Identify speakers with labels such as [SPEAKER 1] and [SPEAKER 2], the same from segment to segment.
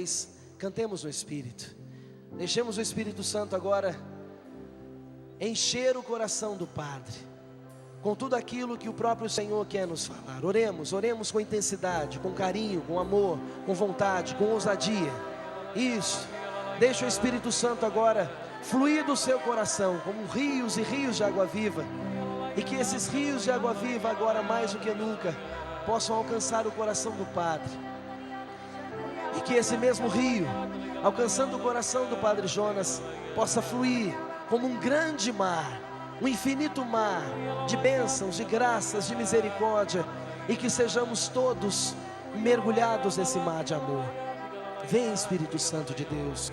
[SPEAKER 1] vez, cantemos no Espírito. Deixemos o Espírito Santo agora encher o coração do Padre com tudo aquilo que o próprio Senhor quer nos falar. Oremos com intensidade, com carinho, com amor, com vontade, com ousadia. Isso, deixa o Espírito Santo agora fluir do seu coração como rios e rios de água viva, e que esses rios de água viva agora mais do que nunca possam alcançar o coração do Padre, e que esse mesmo rio, alcançando o coração do Padre Jonas, possa fluir como um grande mar, um infinito mar de bênçãos, de graças, de misericórdia, e que sejamos todos mergulhados nesse mar de amor. Vem, Espírito Santo de Deus,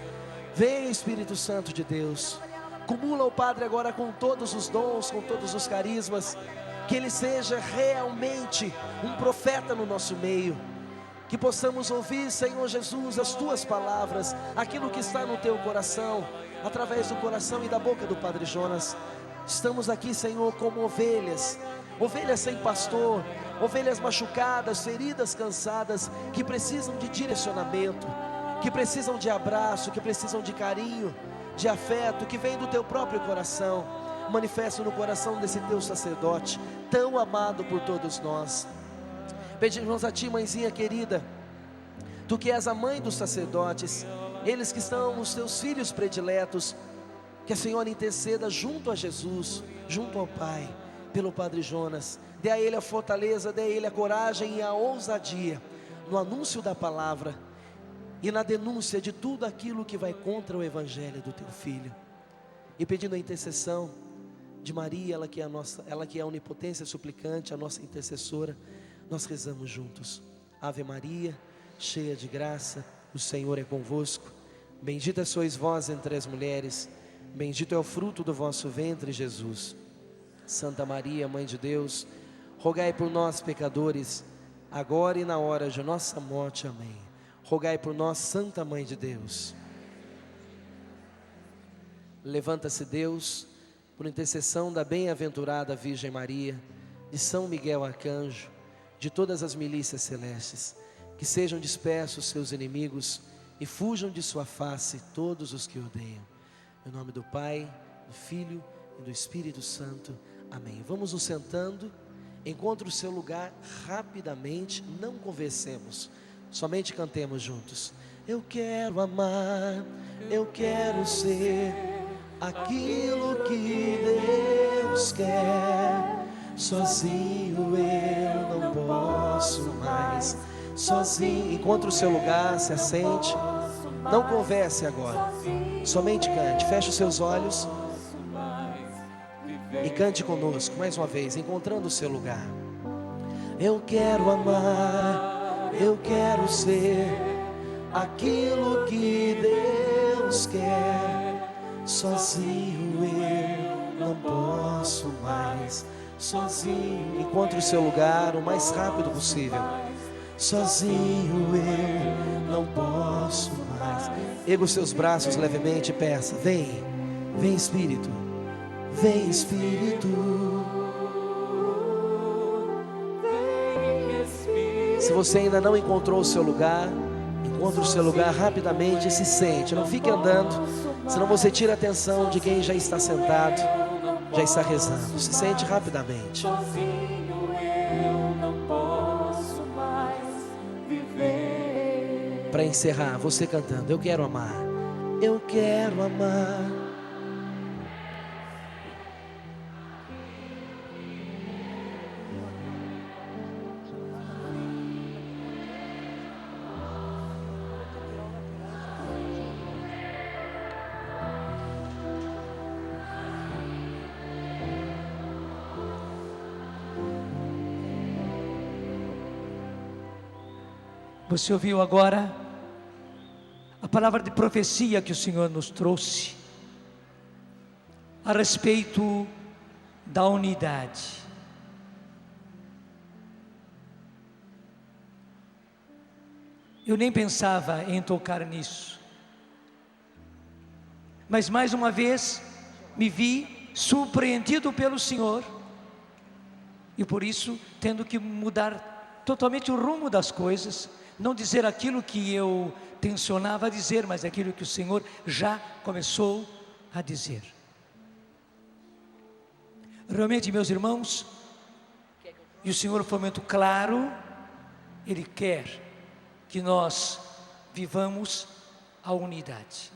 [SPEAKER 1] vem, Espírito Santo de Deus, cumula o Padre agora com todos os dons, com todos os carismas, que ele seja realmente um profeta no nosso meio, que possamos ouvir, Senhor Jesus, as tuas palavras, aquilo que está no teu coração, através do coração e da boca do Padre Jonas. Estamos aqui, Senhor, como ovelhas sem pastor, ovelhas machucadas, feridas, cansadas, que precisam de direcionamento, que precisam de abraço, que precisam de carinho, de afeto, que vem do teu próprio coração. Manifesta no coração desse teu sacerdote, tão amado por todos nós. Pedimos a ti, mãezinha querida, tu que és a mãe dos sacerdotes, eles que são os teus filhos prediletos, que a Senhora interceda junto a Jesus, junto ao Pai, pelo Padre Jonas. Dê a ele a fortaleza, dê a ele a coragem e a ousadia no anúncio da palavra e na denúncia de tudo aquilo que vai contra o Evangelho do teu Filho. E pedindo a intercessão de Maria, ela que é a onipotência suplicante, a nossa intercessora, nós rezamos juntos. Ave Maria, cheia de graça, o Senhor é convosco. Bendita sois vós entre as mulheres, bendito é o fruto do vosso ventre, Jesus. Santa Maria, Mãe de Deus, rogai por nós, pecadores, agora e na hora de nossa morte. Amém. Rogai por nós, Santa Mãe de Deus. Levanta-se, Deus, por intercessão da bem-aventurada Virgem Maria, de São Miguel Arcanjo, de todas as milícias celestes, que sejam dispersos seus inimigos e fujam de sua face todos os que odeiam. Em nome do Pai, do Filho e do Espírito Santo. Amém. Vamos nos sentando. Encontre o seu lugar rapidamente. Não conversemos, somente cantemos juntos. Eu quero amar, eu quero ser aquilo que Deus quer. Sozinho eu não posso mais. Sozinho, encontre o seu lugar, se assente. Não converse agora, somente cante. Feche os seus olhos e cante conosco mais uma vez, encontrando o seu lugar. Eu quero amar, eu quero ser aquilo que Deus quer. Sozinho eu não posso mais. Sozinho, encontre o seu lugar o mais rápido possível. Sozinho eu não posso mais. Erga os seus braços levemente e peça: vem, vem Espírito, vem Espírito. Se você ainda não encontrou o seu lugar, encontre o seu lugar rapidamente e se sente. Não fique andando, senão você tira a atenção de quem já está sentado, já está rezando. Se sente rapidamente. Para encerrar, você cantando: eu quero amar, eu quero amar.
[SPEAKER 2] Você ouviu agora a palavra de profecia que o Senhor nos trouxe a respeito da unidade. Eu nem pensava em tocar nisso, mas mais uma vez me vi surpreendido pelo Senhor, e por isso tendo que mudar totalmente o rumo das coisas, não dizer aquilo que eu tensionava dizer, mas aquilo que o Senhor já começou a dizer. Realmente, meus irmãos, e o Senhor foi muito claro, Ele quer que nós vivamos a unidade.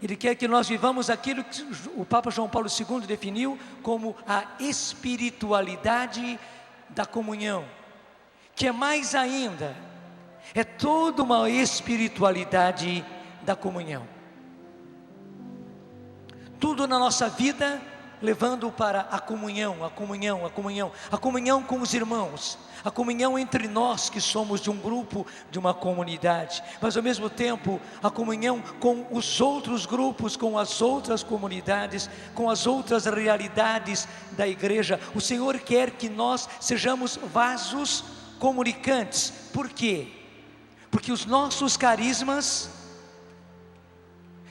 [SPEAKER 2] Ele quer que nós vivamos aquilo que o Papa João Paulo II definiu como a espiritualidade da comunhão, que é mais ainda, é toda uma espiritualidade da comunhão. Tudo na nossa vida levando para a comunhão, a comunhão, a comunhão, a comunhão com os irmãos, a comunhão entre nós que somos de um grupo, de uma comunidade, mas ao mesmo tempo a comunhão com os outros grupos, com as outras comunidades, com as outras realidades da igreja. O Senhor quer que nós sejamos vasos comunicantes. Por quê? Porque os nossos carismas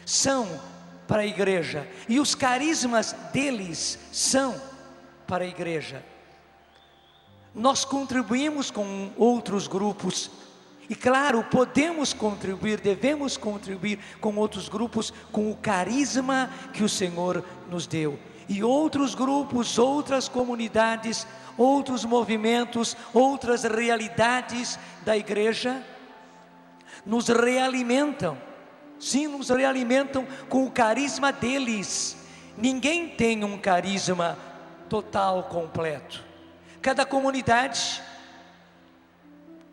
[SPEAKER 2] são para a igreja, e os carismas deles são para a igreja. Nós contribuímos com outros grupos, e claro, podemos contribuir, devemos contribuir com outros grupos, com o carisma que o Senhor nos deu. E outros grupos, outras comunidades, outros movimentos, outras realidades da igreja, nos realimentam. Sim, nos realimentam com o carisma deles. Ninguém tem um carisma total, completo. Cada comunidade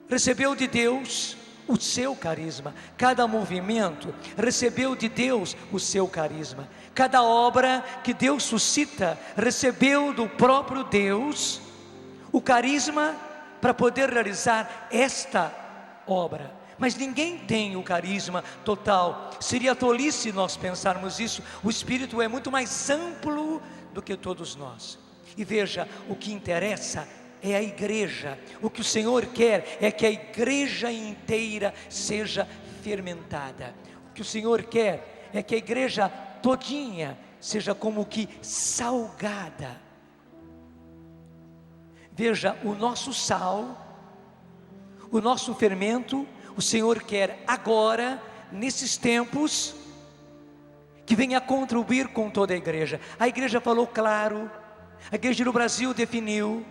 [SPEAKER 2] recebeu de Deus o seu carisma. Cada movimento recebeu de Deus o seu carisma. Cada obra que Deus suscita recebeu do próprio Deus o carisma para poder realizar esta obra. Mas ninguém tem o carisma total. Seria tolice nós pensarmos isso. O Espírito é muito mais amplo do que todos nós. E veja, o que interessa é a igreja. O que o Senhor quer é que a igreja inteira seja fermentada. O que o Senhor quer é que a igreja todinha seja como que salgada. Veja, o nosso sal, o nosso fermento, o Senhor quer agora, nesses tempos, que venha contribuir com toda a igreja. A igreja falou claro, a igreja no Brasil definiu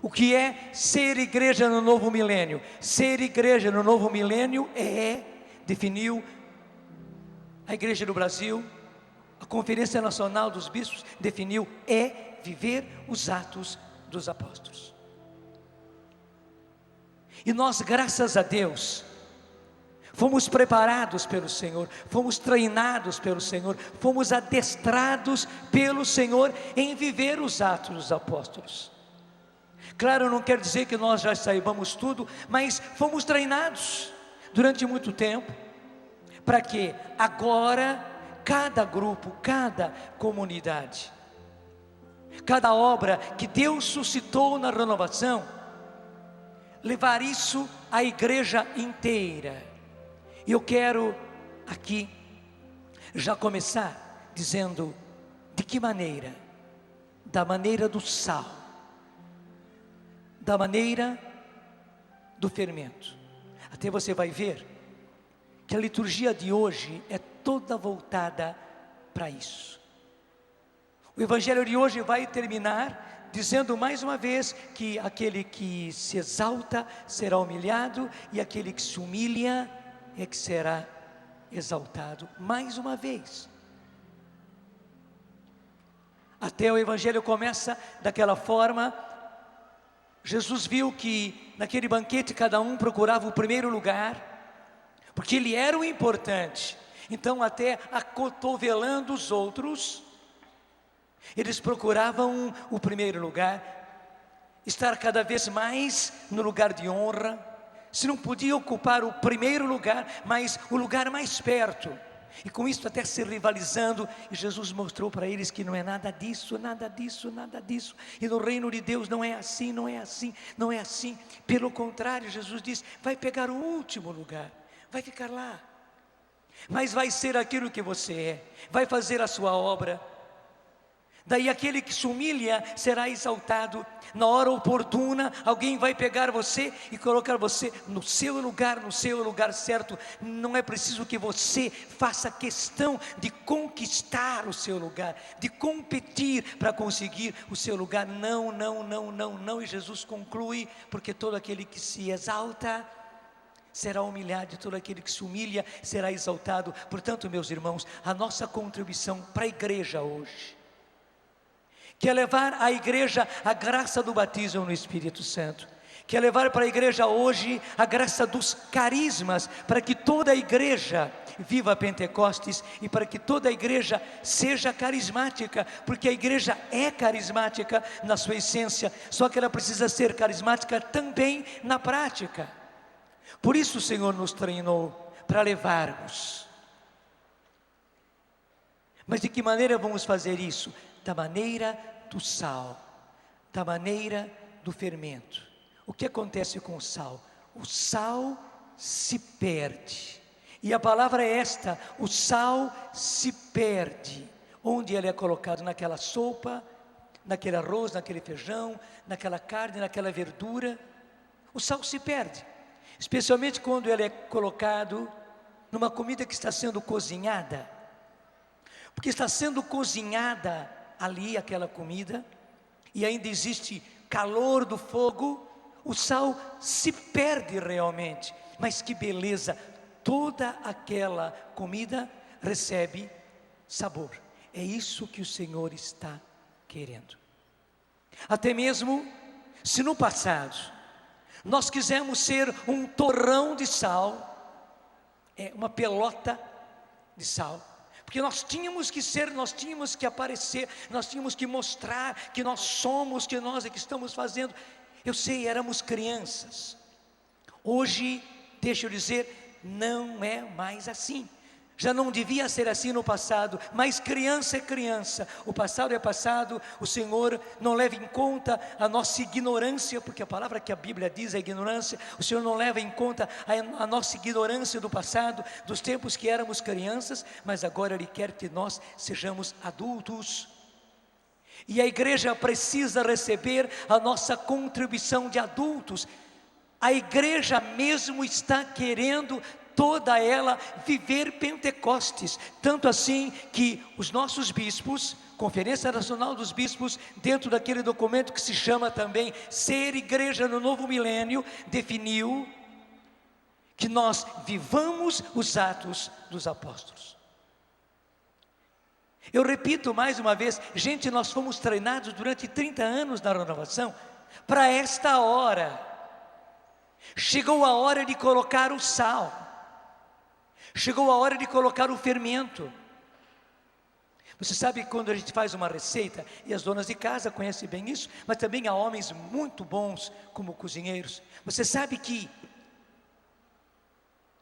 [SPEAKER 2] o que é ser igreja no novo milênio. Ser igreja no novo milênio definiu a igreja do Brasil, a Conferência Nacional dos Bispos definiu, viver os atos dos apóstolos. E nós, graças a Deus, fomos preparados pelo Senhor, fomos treinados pelo Senhor, fomos adestrados pelo Senhor em viver os atos dos apóstolos. Claro, não quer dizer que nós já saibamos tudo, mas fomos treinados durante muito tempo, para que agora, cada grupo, cada comunidade, cada obra que Deus suscitou na renovação, levar isso à igreja inteira. E eu quero aqui já começar dizendo de que maneira? Da maneira do sal, da maneira do fermento. Até você vai ver que a liturgia de hoje é toda voltada para isso. O evangelho de hoje vai terminar dizendo mais uma vez que aquele que se exalta será humilhado, e aquele que se humilha é que será exaltado. Mais uma vez. Até o evangelho começa daquela forma. Jesus viu que naquele banquete cada um procurava o primeiro lugar, porque ele era o importante. Então, até acotovelando os outros, eles procuravam o primeiro lugar, estar cada vez mais no lugar de honra. Se não podia ocupar o primeiro lugar, mas o lugar mais perto, e com isso até se rivalizando. E Jesus mostrou para eles que não é nada disso, nada disso, nada disso. E no reino de Deus não é assim, não é assim, não é assim. Pelo contrário, Jesus diz: vai pegar o último lugar, vai ficar lá, mas vai ser aquilo que você é, vai fazer a sua obra. Daí aquele que se humilha será exaltado. Na hora oportuna, alguém vai pegar você e colocar você no seu lugar certo. Não é preciso que você faça questão de conquistar o seu lugar, de competir para conseguir o seu lugar. Não, não, não, não, não. E Jesus conclui, porque todo aquele que se exalta será humilhado, e todo aquele que se humilha será exaltado. Portanto, meus irmãos, a nossa contribuição para a igreja hoje, que é levar à igreja a graça do batismo no Espírito Santo, que é levar para a igreja hoje a graça dos carismas, para que toda a igreja viva Pentecostes e para que toda a igreja seja carismática, porque a igreja é carismática na sua essência, só que ela precisa ser carismática também na prática. Por isso o Senhor nos treinou para levarmos. Mas de que maneira vamos fazer isso? Da maneira do sal, da maneira do fermento. O que acontece com o sal? O sal se perde. E a palavra é esta: o sal se perde. Onde ele é colocado? Naquela sopa, naquele arroz, naquele feijão, naquela carne, naquela verdura. O sal se perde. Especialmente quando ele é colocado numa comida que está sendo cozinhada. Porque está sendo cozinhada ali aquela comida, e ainda existe calor do fogo, o sal se perde realmente. Mas que beleza, toda aquela comida recebe sabor. É isso que o Senhor está querendo. Até mesmo se no passado nós quisermos ser um torrão de sal, uma pelota de sal, porque nós tínhamos que ser, nós tínhamos que aparecer, nós tínhamos que mostrar que nós somos, que nós é que estamos fazendo. Eu sei, éramos crianças. Hoje, deixa eu dizer, não é mais assim. Já não devia ser assim no passado, mas criança é criança, o passado é passado. O Senhor não leva em conta a nossa ignorância, porque a palavra que a Bíblia diz é ignorância. O Senhor não leva em conta a nossa ignorância do passado, dos tempos que éramos crianças, mas agora Ele quer que nós sejamos adultos. E a igreja precisa receber a nossa contribuição de adultos. A igreja mesmo está querendo toda ela viver Pentecostes, tanto assim que os nossos bispos, Conferência Nacional dos Bispos, dentro daquele documento que se chama também Ser Igreja no Novo Milênio, definiu que nós vivamos os atos dos apóstolos. Eu repito mais uma vez, gente, nós fomos treinados durante 30 anos na renovação para esta hora. Chegou a hora de colocar o sal. Chegou a hora de colocar o fermento. Você sabe que quando a gente faz uma receita, e as donas de casa conhecem bem isso, mas também há homens muito bons como cozinheiros. Você sabe que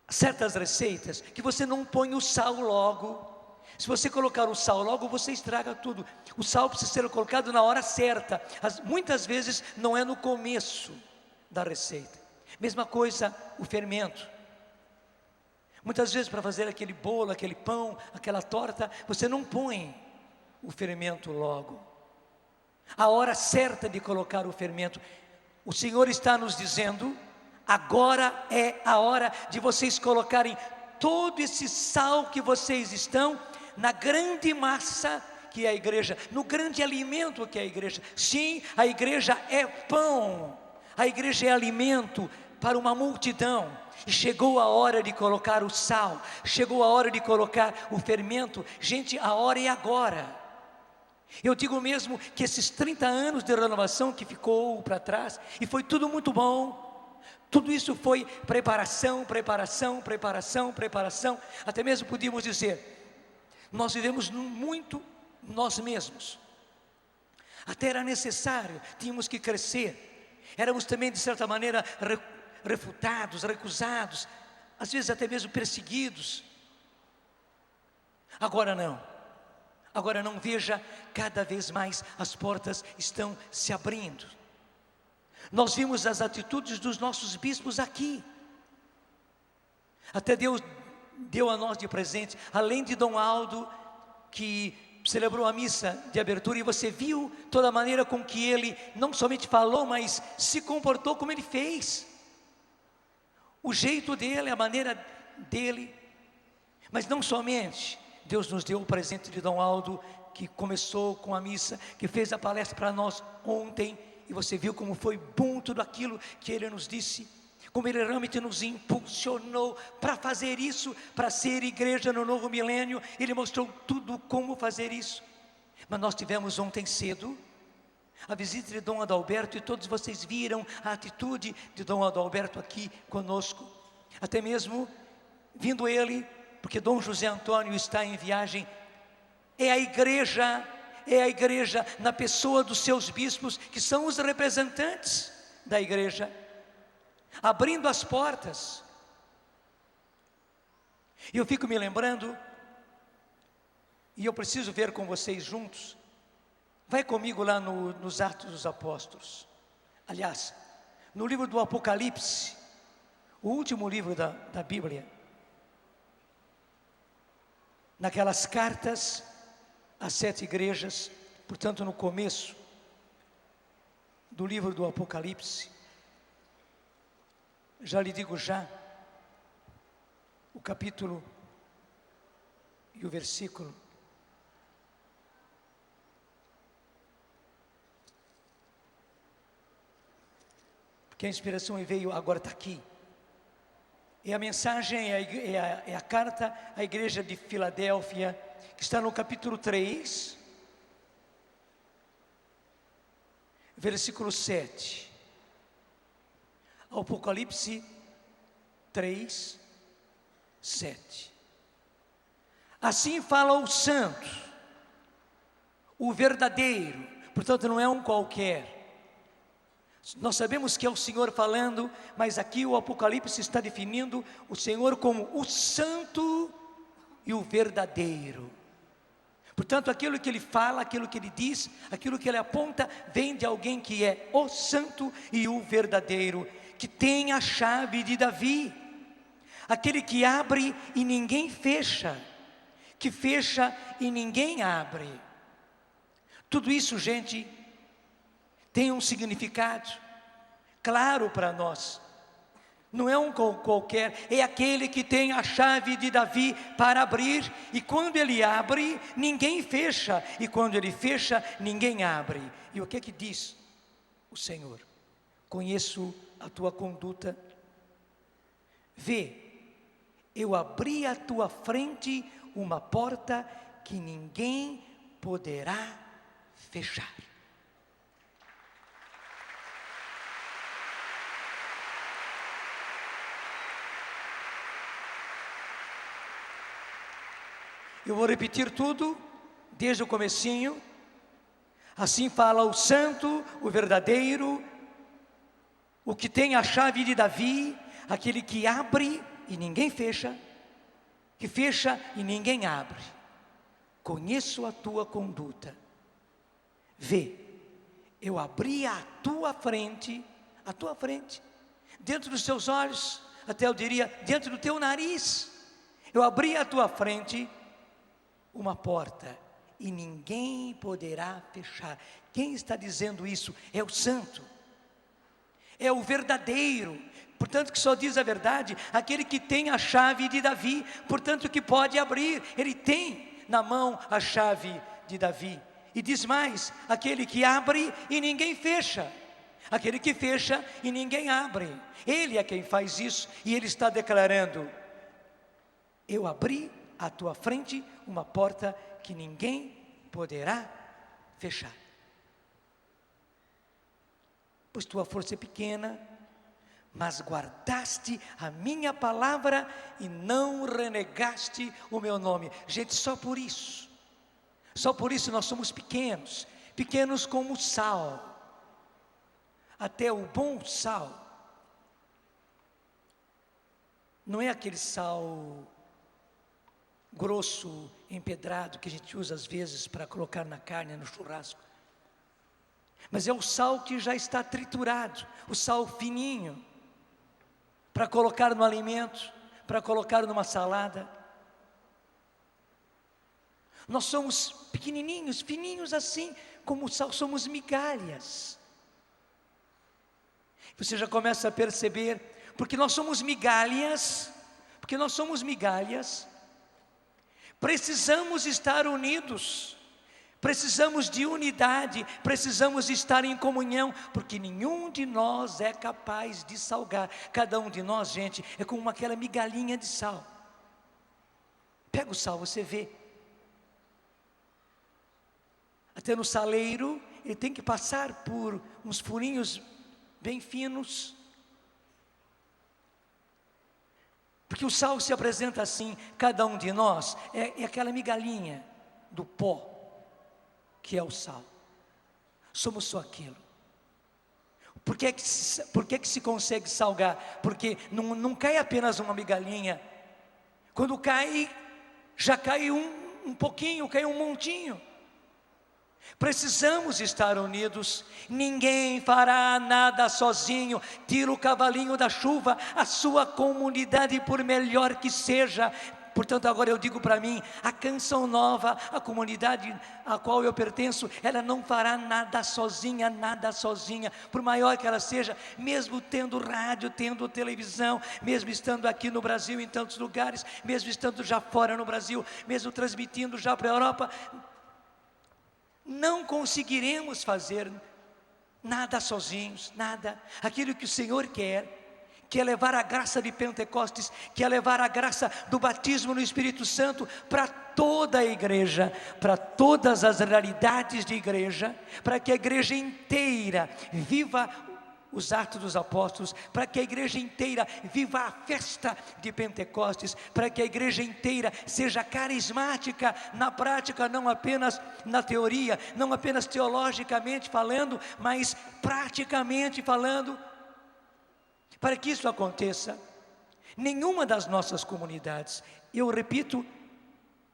[SPEAKER 2] certas receitas, que você não põe o sal logo. Se você colocar o sal logo, você estraga tudo. O sal precisa ser colocado na hora certa. Muitas vezes não é no começo da receita. Mesma coisa o fermento. Muitas vezes para fazer aquele bolo, aquele pão, aquela torta, você não põe o fermento logo. A hora certa de colocar o fermento. O Senhor está nos dizendo, agora é a hora de vocês colocarem todo esse sal que vocês estão na grande massa que é a igreja, no grande alimento que é a igreja. Sim, a igreja é pão, a igreja é alimento para uma multidão. E chegou a hora de colocar o sal, chegou a hora de colocar o fermento. Gente, a hora é agora. Eu digo mesmo que esses 30 anos de renovação que ficou para trás, e foi tudo muito bom, tudo isso foi preparação, preparação, preparação, preparação. Até mesmo podíamos dizer, nós vivemos muito nós mesmos. Até era necessário, tínhamos que crescer. Éramos também de certa maneira refutados, recusados, às vezes até mesmo perseguidos. Agora não, veja, cada vez mais as portas estão se abrindo. Nós vimos as atitudes dos nossos bispos aqui. Até Deus deu a nós de presente, além de Dom Aldo, que celebrou a missa de abertura e você viu toda a maneira com que ele não somente falou, mas se comportou como ele fez. O jeito dele, a maneira dele. Mas não somente, Deus nos deu o presente de Dom Aldo, que começou com a missa, que fez a palestra para nós ontem, e você viu como foi bom tudo aquilo que ele nos disse, como ele realmente nos impulsionou para fazer isso, para ser igreja no novo milênio. Ele mostrou tudo como fazer isso. Mas nós tivemos ontem cedo a visita de Dom Adalberto, e todos vocês viram a atitude de Dom Adalberto aqui conosco, até mesmo vindo ele, porque Dom José Antônio está em viagem. É a igreja na pessoa dos seus bispos, que são os representantes da igreja, abrindo as portas. E eu fico me lembrando, e eu preciso ver com vocês juntos. Vai comigo lá nos Atos dos Apóstolos. Aliás, no livro do Apocalipse, o último livro da Bíblia, naquelas cartas às 7 igrejas, portanto no começo do livro do Apocalipse, já lhe digo o capítulo e o versículo. Porque a inspiração veio, agora está aqui. E a mensagem é a carta à igreja de Filadélfia, que está no capítulo 3, versículo 7. Apocalipse 3, 7. Assim fala o santo, o verdadeiro, portanto não é um qualquer. Nós sabemos que é o Senhor falando, mas aqui o Apocalipse está definindo o Senhor como o santo e o verdadeiro. Portanto, aquilo que ele fala, aquilo que ele diz, aquilo que ele aponta, vem de alguém que é o santo e o verdadeiro, que tem a chave de Davi, aquele que abre e ninguém fecha, que fecha e ninguém abre. Tudo isso, gente, tem um significado claro para nós. Não é um qualquer, é aquele que tem a chave de Davi para abrir, e quando ele abre, ninguém fecha, e quando ele fecha, ninguém abre. E o que é que diz o Senhor? Conheço a tua conduta. Vê, eu abri à tua frente uma porta que ninguém poderá fechar. Eu vou repetir tudo, desde o comecinho. Assim fala o santo, o verdadeiro, o que tem a chave de Davi, aquele que abre e ninguém fecha, que fecha e ninguém abre. Conheço a tua conduta. Vê, eu abri à tua frente, dentro dos teus olhos, até eu diria, dentro do teu nariz, eu abri à tua frente uma porta, e ninguém poderá fechar. Quem está dizendo isso? É o santo, é o verdadeiro, portanto que só diz a verdade, aquele que tem a chave de Davi, portanto que pode abrir, ele tem na mão a chave de Davi. E diz mais, aquele que abre e ninguém fecha, aquele que fecha e ninguém abre, ele é quem faz isso, e ele está declarando: eu abri à tua frente uma porta que ninguém poderá fechar. Pois tua força é pequena, mas guardaste a minha palavra e não renegaste o meu nome. Gente, só por isso nós somos pequenos, pequenos como o sal. Até o bom sal não é aquele sal grosso, empedrado, que a gente usa às vezes para colocar na carne, no churrasco, mas é o sal que já está triturado, o sal fininho, para colocar no alimento, para colocar numa salada. Nós somos pequenininhos, fininhos assim, como o sal, somos migalhas. Você já começa a perceber, porque nós somos migalhas, precisamos estar unidos, precisamos de unidade, precisamos estar em comunhão, porque nenhum de nós é capaz de salgar. Cada um de nós, gente, é como aquela migalhinha de sal. Pega o sal, você vê. Até no saleiro, ele tem que passar por uns furinhos bem finos. Porque o sal se apresenta assim, cada um de nós é aquela migalhinha do pó, que é o sal. Somos só aquilo. Por que que se consegue salgar? Porque não cai apenas uma migalhinha. Quando cai, já cai um pouquinho, cai um montinho. Precisamos estar unidos. Ninguém fará nada sozinho. Tira o cavalinho da chuva, a sua comunidade, por melhor que seja. Portanto, agora eu digo para mim, a Canção Nova, a comunidade a qual eu pertenço, ela não fará nada sozinha, por maior que ela seja, mesmo tendo rádio, tendo televisão, mesmo estando aqui no Brasil em tantos lugares, mesmo estando já fora no Brasil, mesmo transmitindo já para a Europa. Não conseguiremos fazer nada sozinhos, nada. Aquilo que o Senhor quer, que é levar a graça de Pentecostes, que é levar a graça do batismo no Espírito Santo para toda a igreja, para todas as realidades de igreja, para que a igreja inteira viva os Atos dos Apóstolos, para que a igreja inteira viva a festa de Pentecostes, para que a igreja inteira seja carismática na prática, não apenas na teoria, não apenas teologicamente falando, mas praticamente falando. Para que isso aconteça, nenhuma das nossas comunidades, eu repito,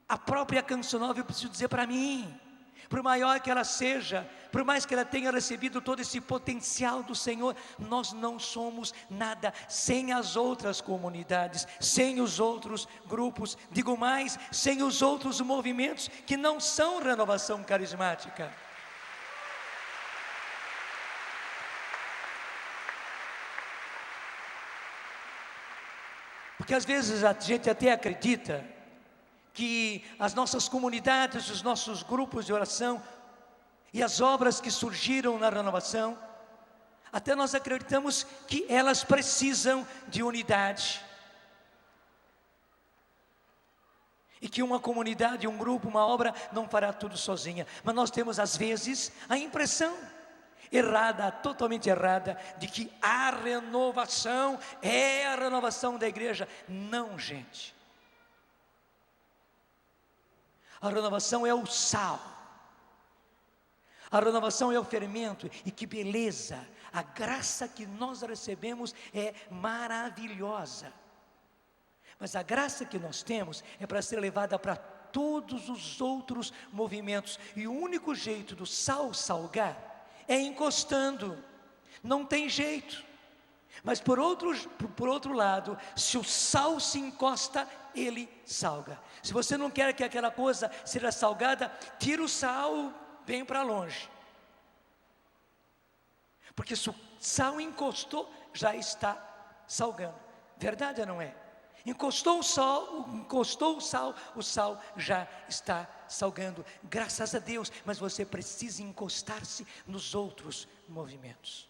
[SPEAKER 2] a própria Canção Nova, eu preciso dizer para mim, por maior que ela seja, por mais que ela tenha recebido todo esse potencial do Senhor, nós não somos nada sem as outras comunidades, sem os outros grupos, digo mais, sem os outros movimentos que não são renovação carismática. Porque às vezes a gente até acredita que as nossas comunidades, os nossos grupos de oração e as obras que surgiram na renovação, até nós acreditamos que elas precisam de unidade. E que uma comunidade, um grupo, uma obra não fará tudo sozinha. Mas nós temos às vezes a impressão errada, totalmente errada, de que a renovação é a renovação da igreja. Não, gente. A renovação é o sal, a renovação é o fermento, e que beleza, a graça que nós recebemos é maravilhosa, mas a graça que nós temos é para ser levada para todos os outros movimentos, e o único jeito do sal salgar é encostando, não tem jeito. Mas por outro lado, se o sal se encosta, ele salga. Se você não quer que aquela coisa seja salgada, tira o sal bem para longe. Porque se o sal encostou, já está salgando. Verdade ou não é? Encostou o sal já está salgando. Graças a Deus, mas você precisa encostar-se nos outros movimentos.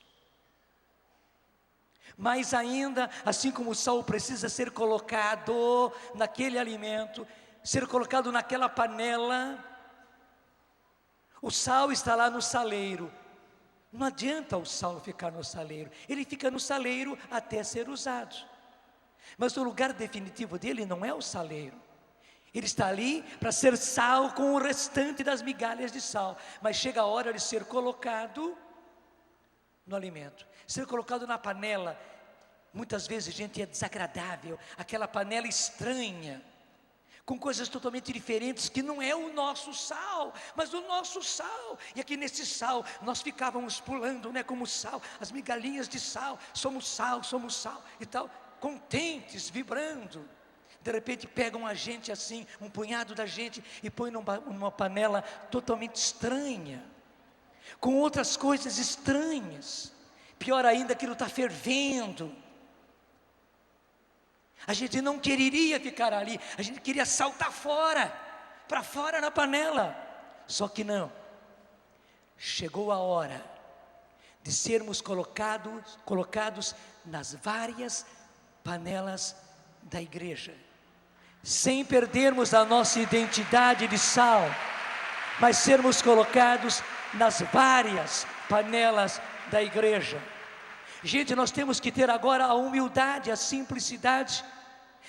[SPEAKER 2] Mais ainda, assim como o sal precisa ser colocado naquele alimento, ser colocado naquela panela, o sal está lá no saleiro. Não adianta o sal ficar no saleiro, ele fica no saleiro até ser usado. Mas o lugar definitivo dele não é o saleiro. Ele está ali para ser sal com o restante das migalhas de sal. Mas chega a hora de ser colocado no alimento, ser colocado na panela. Muitas vezes, gente, é desagradável, aquela panela estranha, com coisas totalmente diferentes, que não é o nosso sal, mas o nosso sal. E aqui nesse sal, nós ficávamos pulando, né, como sal, as migalhinhas de sal, somos sal e tal, contentes, vibrando. De repente pegam a gente assim, um punhado da gente, e põe numa panela totalmente estranha, com outras coisas estranhas. Pior ainda, aquilo está fervendo. A gente não quereria ficar ali, a gente queria saltar fora, para fora na panela. Só que não. Chegou a hora de sermos colocados nas várias panelas da igreja, sem perdermos a nossa identidade de sal, mas sermos colocados nas várias panelas da igreja. Gente, nós temos que ter agora a humildade, a simplicidade,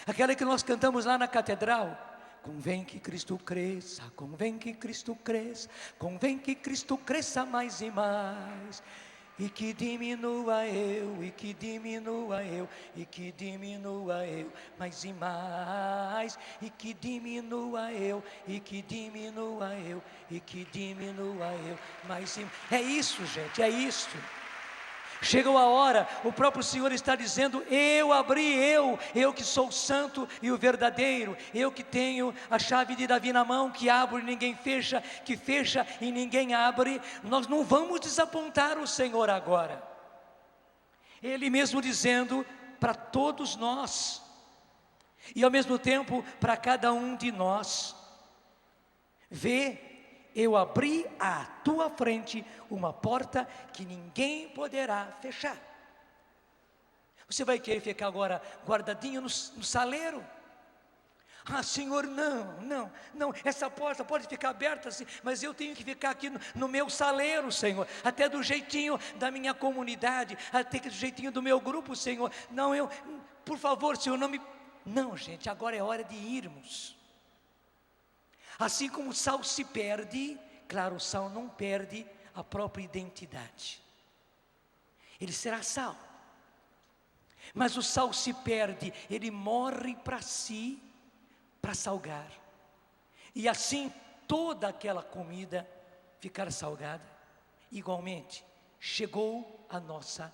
[SPEAKER 2] aquela que nós cantamos lá na catedral. Convém que Cristo cresça, convém que Cristo cresça, convém que Cristo cresça mais e mais, e que diminua eu, e que diminua eu, e que diminua eu mais e mais, e que diminua eu, e que diminua eu, e que diminua eu mais e mais. É isso, gente, é isso. Chegou a hora, o próprio Senhor está dizendo: eu abri, eu que sou o santo e o verdadeiro, eu que tenho a chave de Davi na mão, que abro e ninguém fecha, que fecha e ninguém abre. Nós não vamos desapontar o Senhor agora. Ele mesmo dizendo para todos nós, e ao mesmo tempo para cada um de nós: vê, eu abri à tua frente uma porta que ninguém poderá fechar. Você vai querer ficar agora guardadinho no saleiro? Ah, Senhor, não, essa porta pode ficar aberta assim, mas eu tenho que ficar aqui no meu saleiro, Senhor, até do jeitinho da minha comunidade, até do jeitinho do meu grupo, Senhor. Não, por favor, Senhor, não me... Não, gente, agora é hora de irmos. Assim como o sal se perde, claro, o sal não perde a própria identidade. Ele será sal. Mas o sal se perde, ele morre para si, para salgar. E assim toda aquela comida ficar salgada. Igualmente, chegou a nossa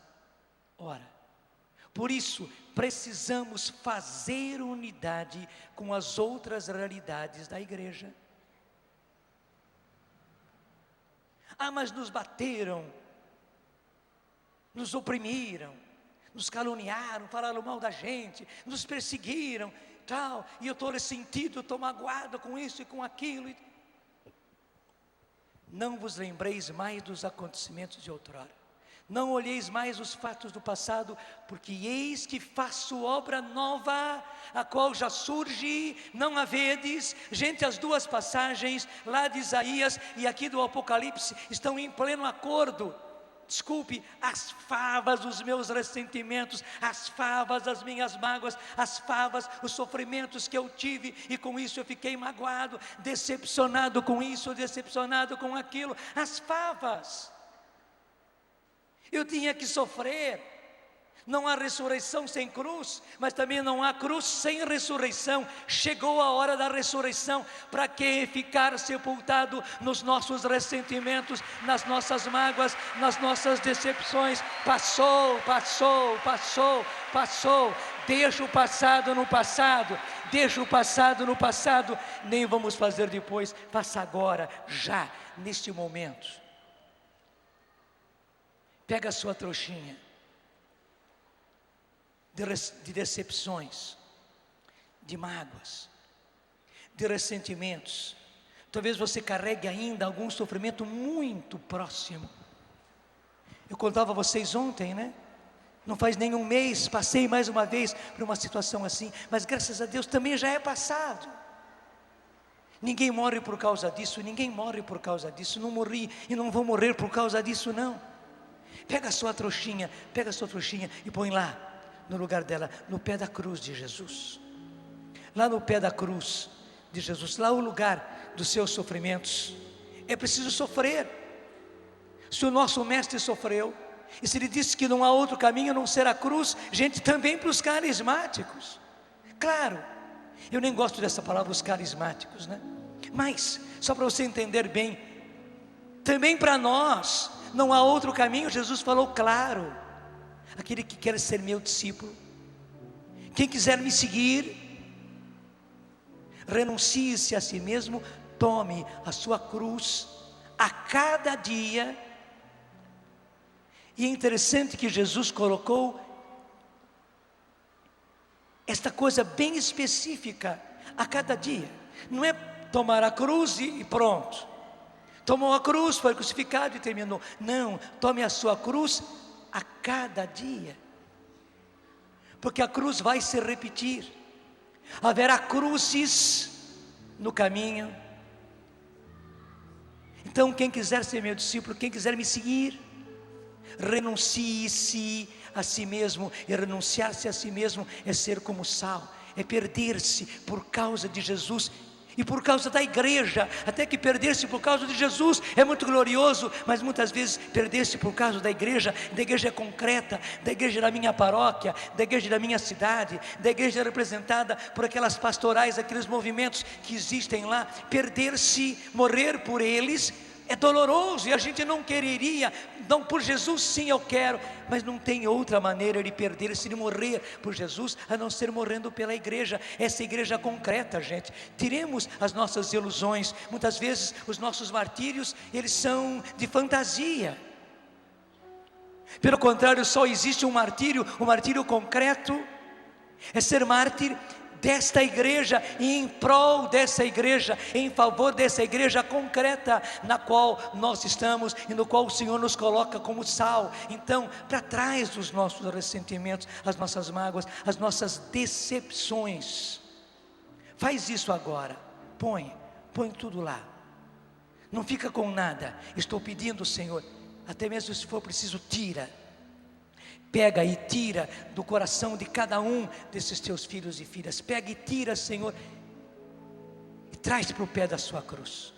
[SPEAKER 2] hora. Por isso, precisamos fazer unidade com as outras realidades da igreja. Ah, mas nos bateram, nos oprimiram, nos caluniaram, falaram mal da gente, nos perseguiram, tal, e eu estou ressentido, estou magoado com isso e com aquilo. Não vos lembreis mais dos acontecimentos de outrora. Não olheis mais os fatos do passado, porque eis que faço obra nova, a qual já surge, não a vedes. Gente, as duas passagens, lá de Isaías e aqui do Apocalipse, estão em pleno acordo. Desculpe, as favas dos meus ressentimentos, as favas das minhas mágoas, as favas, os sofrimentos que eu tive, e com isso eu fiquei magoado, decepcionado com isso, decepcionado com aquilo, as favas. Eu tinha que sofrer. Não há ressurreição sem cruz, mas também não há cruz sem ressurreição. Chegou a hora da ressurreição. Para que ficar sepultado nos nossos ressentimentos, nas nossas mágoas, nas nossas decepções? Passou. Deixa o passado no passado. Deixa o passado no passado. Nem vamos fazer depois. Faça agora, já, neste momento. Pega a sua trouxinha de decepções, de mágoas, de ressentimentos. Talvez você carregue ainda algum sofrimento muito próximo. Eu contava a vocês ontem, né? Não faz nem um mês, passei mais uma vez por uma situação assim, mas graças a Deus também já é passado. Ninguém morre por causa disso, ninguém morre por causa disso. Não morri e não vou morrer por causa disso, não. Pega a sua trouxinha e põe lá, no lugar dela, no pé da cruz de Jesus. Lá no pé da cruz de Jesus, lá o lugar dos seus sofrimentos. É preciso sofrer. Se o nosso mestre sofreu, e se ele disse que não há outro caminho a não ser a cruz, gente, também para os carismáticos. Claro, eu nem gosto dessa palavra, os carismáticos, né? Mas, só para você entender bem, também para nós, não há outro caminho. Jesus falou claro: aquele que quer ser meu discípulo, quem quiser me seguir, renuncie-se a si mesmo, tome a sua cruz a cada dia. E é interessante que Jesus colocou esta coisa bem específica, a cada dia. Não é tomar a cruz e pronto. Tomou a cruz, foi crucificado e terminou. Não, tome a sua cruz a cada dia. Porque a cruz vai se repetir. Haverá cruzes no caminho. Então quem quiser ser meu discípulo, quem quiser me seguir, renuncie-se a si mesmo. E renunciar-se a si mesmo é ser como sal, é perder-se por causa de Jesus e por causa da igreja. Até que perder-se por causa de Jesus é muito glorioso, mas muitas vezes perder-se por causa da igreja concreta, da igreja da minha paróquia, da igreja da minha cidade, da igreja representada por aquelas pastorais, aqueles movimentos que existem lá. Perder-se, morrer por eles é doloroso, e a gente não quereria. Não, por Jesus sim eu quero, mas não tem outra maneira de perder-se, de morrer por Jesus, a não ser morrendo pela igreja, essa igreja concreta, gente. Tiremos as nossas ilusões. Muitas vezes os nossos martírios, eles são de fantasia. Pelo contrário, só existe um martírio concreto, é ser mártir desta igreja, e em prol dessa igreja, em favor dessa igreja concreta, na qual nós estamos e no qual o Senhor nos coloca como sal. Então, para trás dos nossos ressentimentos, as nossas mágoas, as nossas decepções, faz isso agora, põe tudo lá, não fica com nada. Estou pedindo, Senhor, até mesmo se for preciso, pega e tira do coração de cada um desses teus filhos e filhas. Pega e tira, Senhor, e traz para o pé da sua cruz.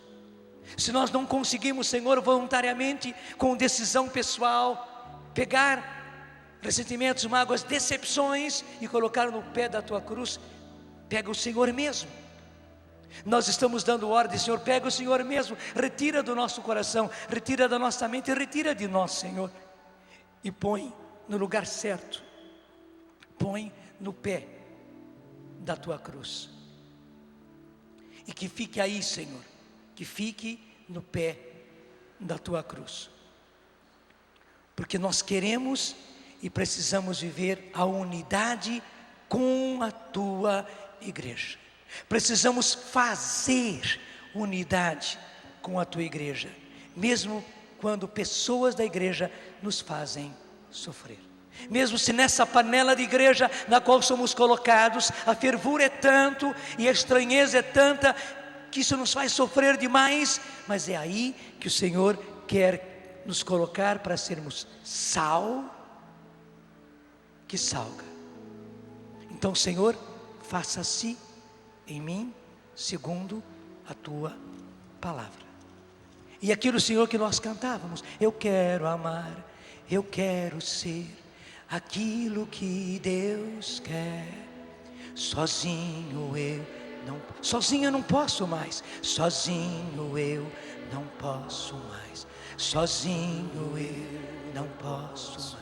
[SPEAKER 2] Se nós não conseguimos, Senhor, voluntariamente, com decisão pessoal, pegar ressentimentos, mágoas, decepções e colocar no pé da tua cruz, pega o Senhor mesmo. Nós estamos dando ordem, Senhor, pega o Senhor mesmo, retira do nosso coração, retira da nossa mente, retira de nós, Senhor, e põe no lugar certo, põe no pé da tua cruz, e que fique aí, Senhor, que fique no pé da tua cruz, porque nós queremos e precisamos viver a unidade com a tua igreja. Precisamos fazer unidade com a tua igreja, mesmo quando pessoas da igreja nos fazem sofrer. Mesmo se nessa panela de igreja na qual somos colocados, a fervura é tanto e a estranheza é tanta, que isso nos faz sofrer demais, mas é aí que o Senhor quer nos colocar, para sermos sal que salga. Então, Senhor, faça-se em mim segundo a tua palavra. E aquilo, Senhor, que nós cantávamos: eu quero amar, eu quero ser aquilo que Deus quer. Sozinho eu não posso mais. Sozinho eu não posso mais. Sozinho eu não posso mais.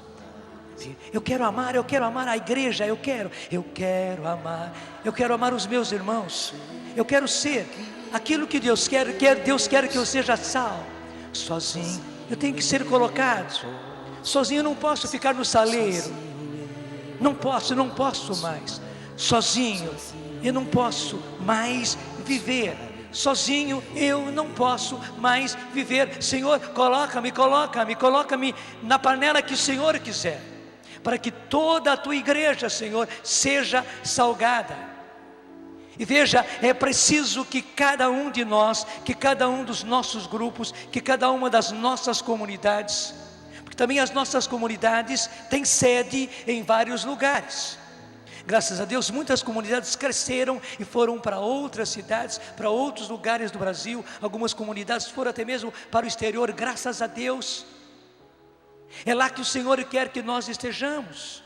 [SPEAKER 2] Eu quero amar a igreja, eu quero amar os meus irmãos, eu quero ser aquilo que Deus quer. Deus quer que eu seja sal. Sozinho eu tenho que ser colocado. Sozinho eu não posso ficar no saleiro. Não posso mais. Sozinho eu não posso mais viver. Sozinho eu não posso mais viver. Senhor, coloca-me na panela que o Senhor quiser, para que toda a tua igreja, Senhor, seja salgada. E veja, é preciso que cada um de nós, que cada um dos nossos grupos, que cada uma das nossas comunidades, porque também as nossas comunidades têm sede em vários lugares. Graças a Deus, muitas comunidades cresceram e foram para outras cidades, para outros lugares do Brasil. Algumas comunidades foram até mesmo para o exterior, graças a Deus. É lá que o Senhor quer que nós estejamos.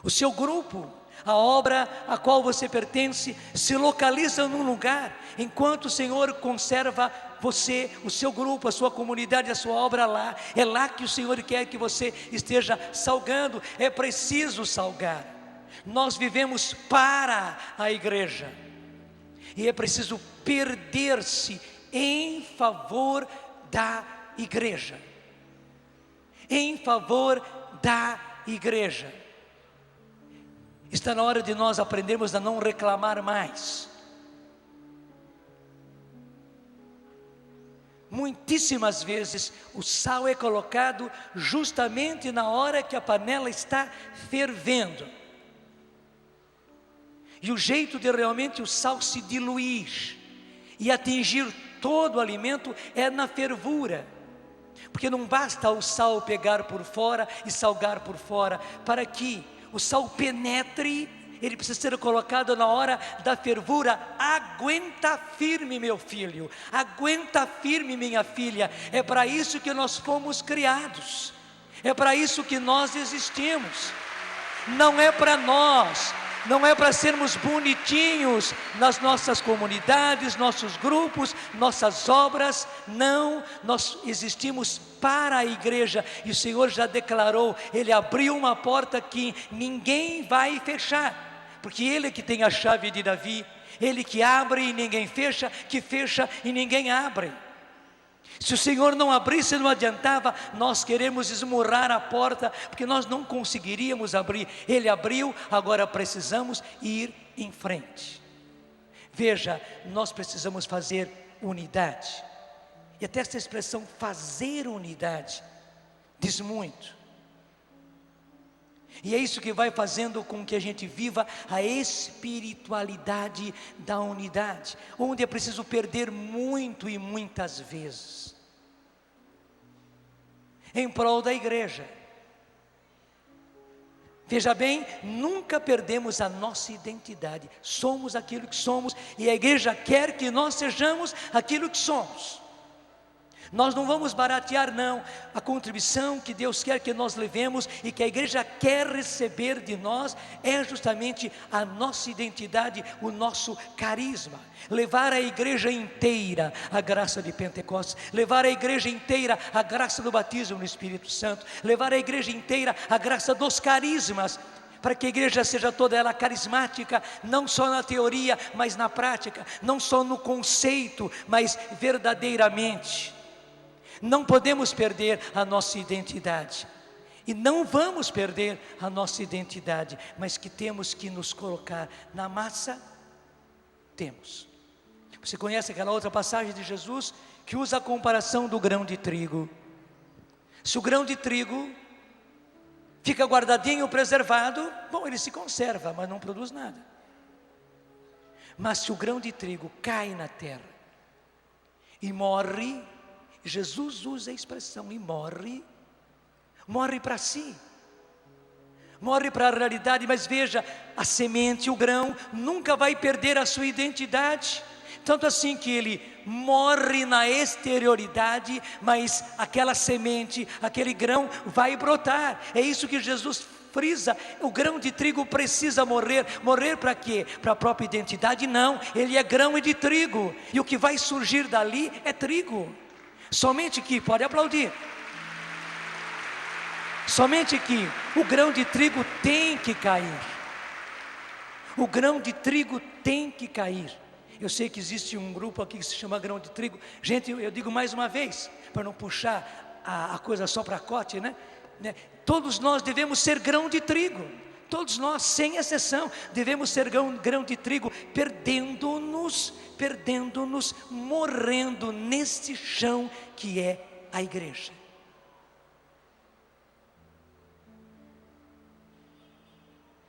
[SPEAKER 2] O seu grupo, a obra a qual você pertence, se localiza num lugar, enquanto o Senhor conserva você, o seu grupo, a sua comunidade, a sua obra lá. É lá que o Senhor quer que você esteja salgando. É preciso salgar. Nós vivemos para a igreja. E é preciso perder-se em favor da igreja. Em favor da igreja. Está na hora de nós aprendermos a não reclamar mais. Muitíssimas vezes o sal é colocado justamente na hora que a panela está fervendo. E o jeito de realmente o sal se diluir e atingir todo o alimento é na fervura. Porque não basta o sal pegar por fora e salgar por fora. Para que o sal penetre, ele precisa ser colocado na hora da fervura. Aguenta firme, meu filho. Aguenta firme, minha filha. É para isso que nós fomos criados. É para isso que nós existimos. Não é para nós. Não é para sermos bonitinhos nas nossas comunidades, nossos grupos, nossas obras. Não, nós existimos para a igreja. E o Senhor já declarou, Ele abriu uma porta que ninguém vai fechar. Porque Ele é que tem a chave de Davi. Ele que abre e ninguém fecha, que fecha e ninguém abre. Se o Senhor não abrisse, não adiantava. Nós queremos esmurrar a porta, porque nós não conseguiríamos abrir. Ele abriu, agora precisamos ir em frente. Veja, nós precisamos fazer unidade. E até essa expressão fazer unidade diz muito. E é isso que vai fazendo com que a gente viva a espiritualidade da unidade, onde é preciso perder muito e muitas vezes, em prol da igreja. Veja bem, nunca perdemos a nossa identidade. Somos aquilo que somos, e a igreja quer que nós sejamos aquilo que somos. Nós não vamos baratear, não, a contribuição que Deus quer que nós levemos e que a igreja quer receber de nós é justamente a nossa identidade, o nosso carisma. Levar a igreja inteira a graça de Pentecostes, levar a igreja inteira a graça do batismo no Espírito Santo, levar a igreja inteira a graça dos carismas, para que a igreja seja toda ela carismática, não só na teoria, mas na prática, não só no conceito, mas verdadeiramente. Não podemos perder a nossa identidade, e não vamos perder a nossa identidade, mas que temos que nos colocar na massa, temos. Você conhece aquela outra passagem de Jesus, que usa a comparação do grão de trigo. Se o grão de trigo fica guardadinho, preservado, bom, ele se conserva, mas não produz nada. Mas se o grão de trigo cai na terra e morre, Jesus usa a expressão e morre para si, morre para a realidade. Mas veja, a semente, o grão, nunca vai perder a sua identidade, tanto assim que ele morre na exterioridade, mas aquela semente, aquele grão vai brotar. É isso que Jesus frisa. O grão de trigo precisa morrer para quê? Para a própria identidade? Não, ele é grão de trigo, e o que vai surgir dali é trigo. Somente que, pode aplaudir, somente que o grão de trigo tem que cair. O grão de trigo tem que cair. Eu sei que existe um grupo aqui que se chama grão de trigo. Gente, eu digo mais uma vez, para não puxar a coisa só para cote, né? Todos nós devemos ser grão de trigo. Todos nós, sem exceção, devemos ser grão de trigo, perdendo-nos, morrendo neste chão que é a igreja.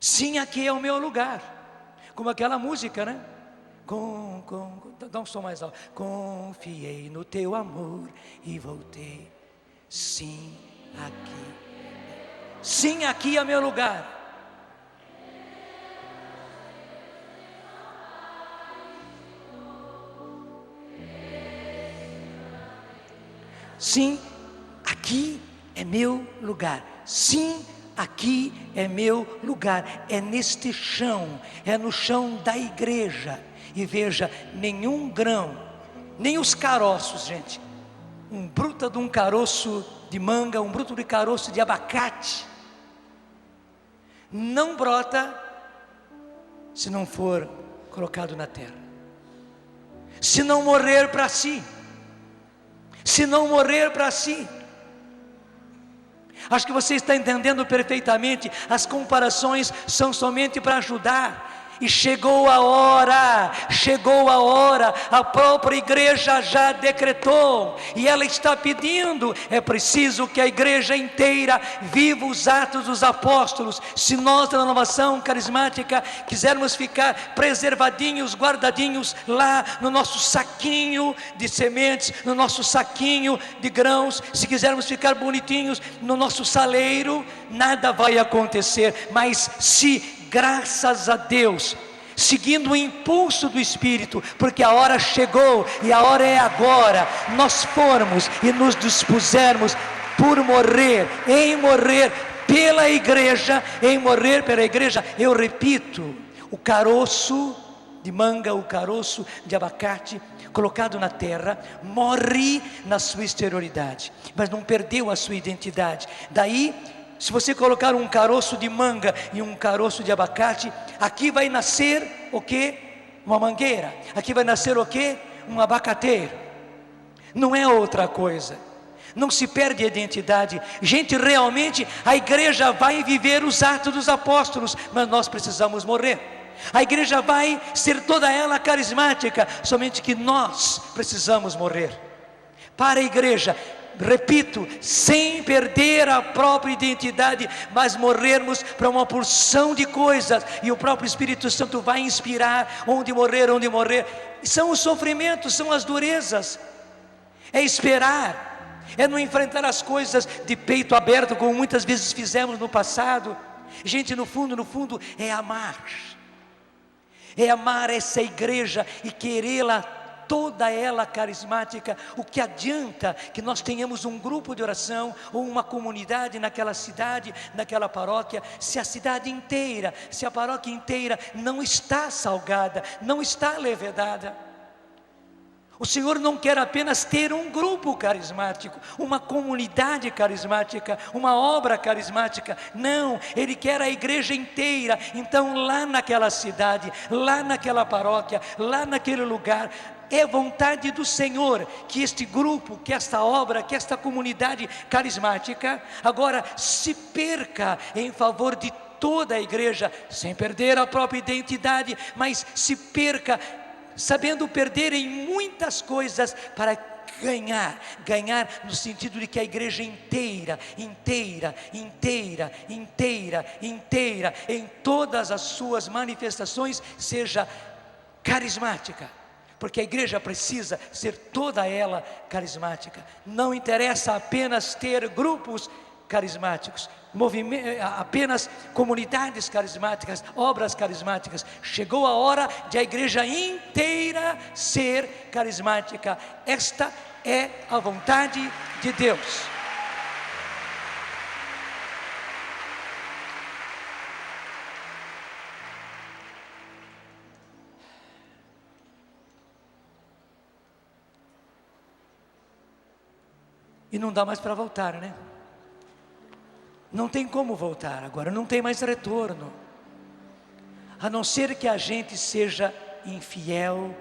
[SPEAKER 2] Sim, aqui é o meu lugar, como aquela música, né? Dá um som mais alto. Confiei no teu amor e voltei. Sim, aqui é meu lugar. Sim, aqui é meu lugar. Sim, aqui é meu lugar. É neste chão, é no chão da igreja. E veja, nenhum grão, nem os caroços, gente, um bruto de um caroço de manga, um bruto de caroço de abacate, não brota se não for colocado na terra. se não morrer para si. Se não morrer para si. Acho que você está entendendo perfeitamente. As comparações são somente para ajudar. E chegou a hora, a própria igreja já decretou, e ela está pedindo, é preciso que a igreja inteira viva os atos dos apóstolos. Se nós da renovação carismática quisermos ficar preservadinhos, guardadinhos lá no nosso saquinho de sementes, no nosso saquinho de grãos, se quisermos ficar bonitinhos no nosso saleiro, nada vai acontecer. Mas se graças a Deus, seguindo o impulso do Espírito, porque a hora chegou e a hora é agora, nós formos e nos dispusermos por morrer, em morrer pela igreja, em morrer pela igreja. Eu repito, o caroço de manga, o caroço de abacate colocado na terra, morre na sua exterioridade, mas não perdeu a sua identidade. Daí, se você colocar um caroço de manga e um caroço de abacate, aqui vai nascer o quê? Uma mangueira. Aqui vai nascer o quê? Um abacateiro. Não é outra coisa. Não se perde a identidade. Gente, realmente a igreja vai viver os atos dos apóstolos, mas nós precisamos morrer. A igreja vai ser toda ela carismática, somente que nós precisamos morrer. Para a igreja, repito, sem perder a própria identidade, mas morrermos para uma porção de coisas, e o próprio Espírito Santo vai inspirar onde morrer. São os sofrimentos, são as durezas, é esperar, é não enfrentar as coisas de peito aberto, como muitas vezes fizemos no passado. Gente, no fundo, é amar essa igreja e querê-la toda ela carismática. O que adianta que nós tenhamos um grupo de oração ou uma comunidade naquela cidade, naquela paróquia, se a cidade inteira, se a paróquia inteira não está salgada, não está levedada? O Senhor não quer apenas ter um grupo carismático, uma comunidade carismática, uma obra carismática. Não, Ele quer a igreja inteira. Então, lá naquela cidade, lá naquela paróquia, lá naquele lugar, é vontade do Senhor que este grupo, que esta obra, que esta comunidade carismática agora se perca em favor de toda a igreja, sem perder a própria identidade, mas se perca sabendo perder em muitas coisas para ganhar no sentido de que a igreja inteira, em todas as suas manifestações, seja carismática. Porque a igreja precisa ser toda ela carismática. Não interessa apenas ter grupos carismáticos, apenas comunidades carismáticas, obras carismáticas. Chegou a hora de a igreja inteira ser carismática. Esta é a vontade de Deus. E não dá mais para voltar, né? Não tem como voltar agora, não tem mais retorno, a não ser que a gente seja infiel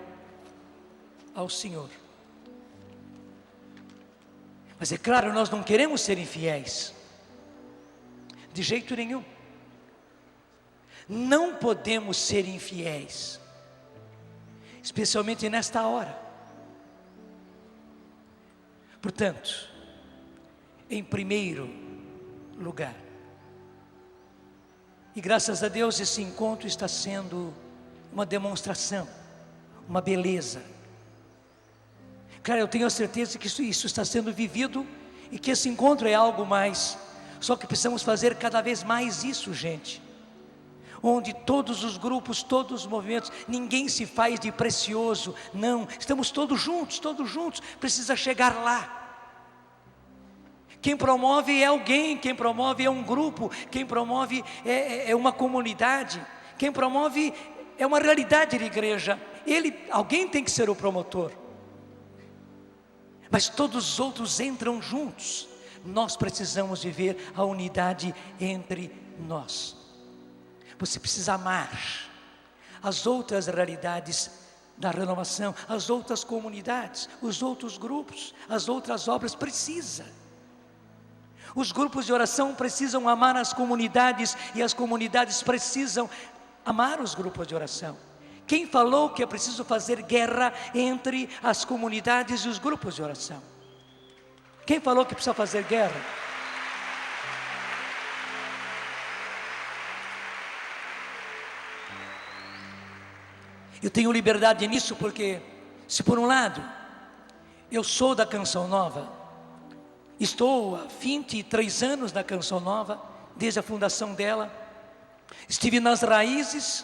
[SPEAKER 2] ao Senhor. Mas é claro, nós não queremos ser infiéis, de jeito nenhum. Não podemos ser infiéis, especialmente nesta hora. Portanto, em primeiro lugar, e graças a Deus esse encontro está sendo uma demonstração, uma beleza. Claro, eu tenho a certeza que isso está sendo vivido e que esse encontro é algo mais. Só que precisamos fazer cada vez mais isso, gente, onde todos os grupos, todos os movimentos, ninguém se faz de precioso, não, estamos todos juntos, precisa chegar lá. Quem promove é alguém, quem promove é um grupo, quem promove é uma comunidade, quem promove é uma realidade de igreja. Alguém tem que ser o promotor, mas todos os outros entram juntos. Nós precisamos viver a unidade entre nós. Você precisa amar as outras realidades da renovação, as outras comunidades, os outros grupos, as outras obras precisam. Os grupos de oração precisam amar as comunidades e as comunidades precisam amar os grupos de oração. Quem falou que é preciso fazer guerra entre as comunidades e os grupos de oração? Quem falou que precisa fazer guerra? Eu tenho liberdade nisso porque, se por um lado, eu sou da Canção Nova, estou há 23 anos na Canção Nova, desde a fundação dela, estive nas raízes,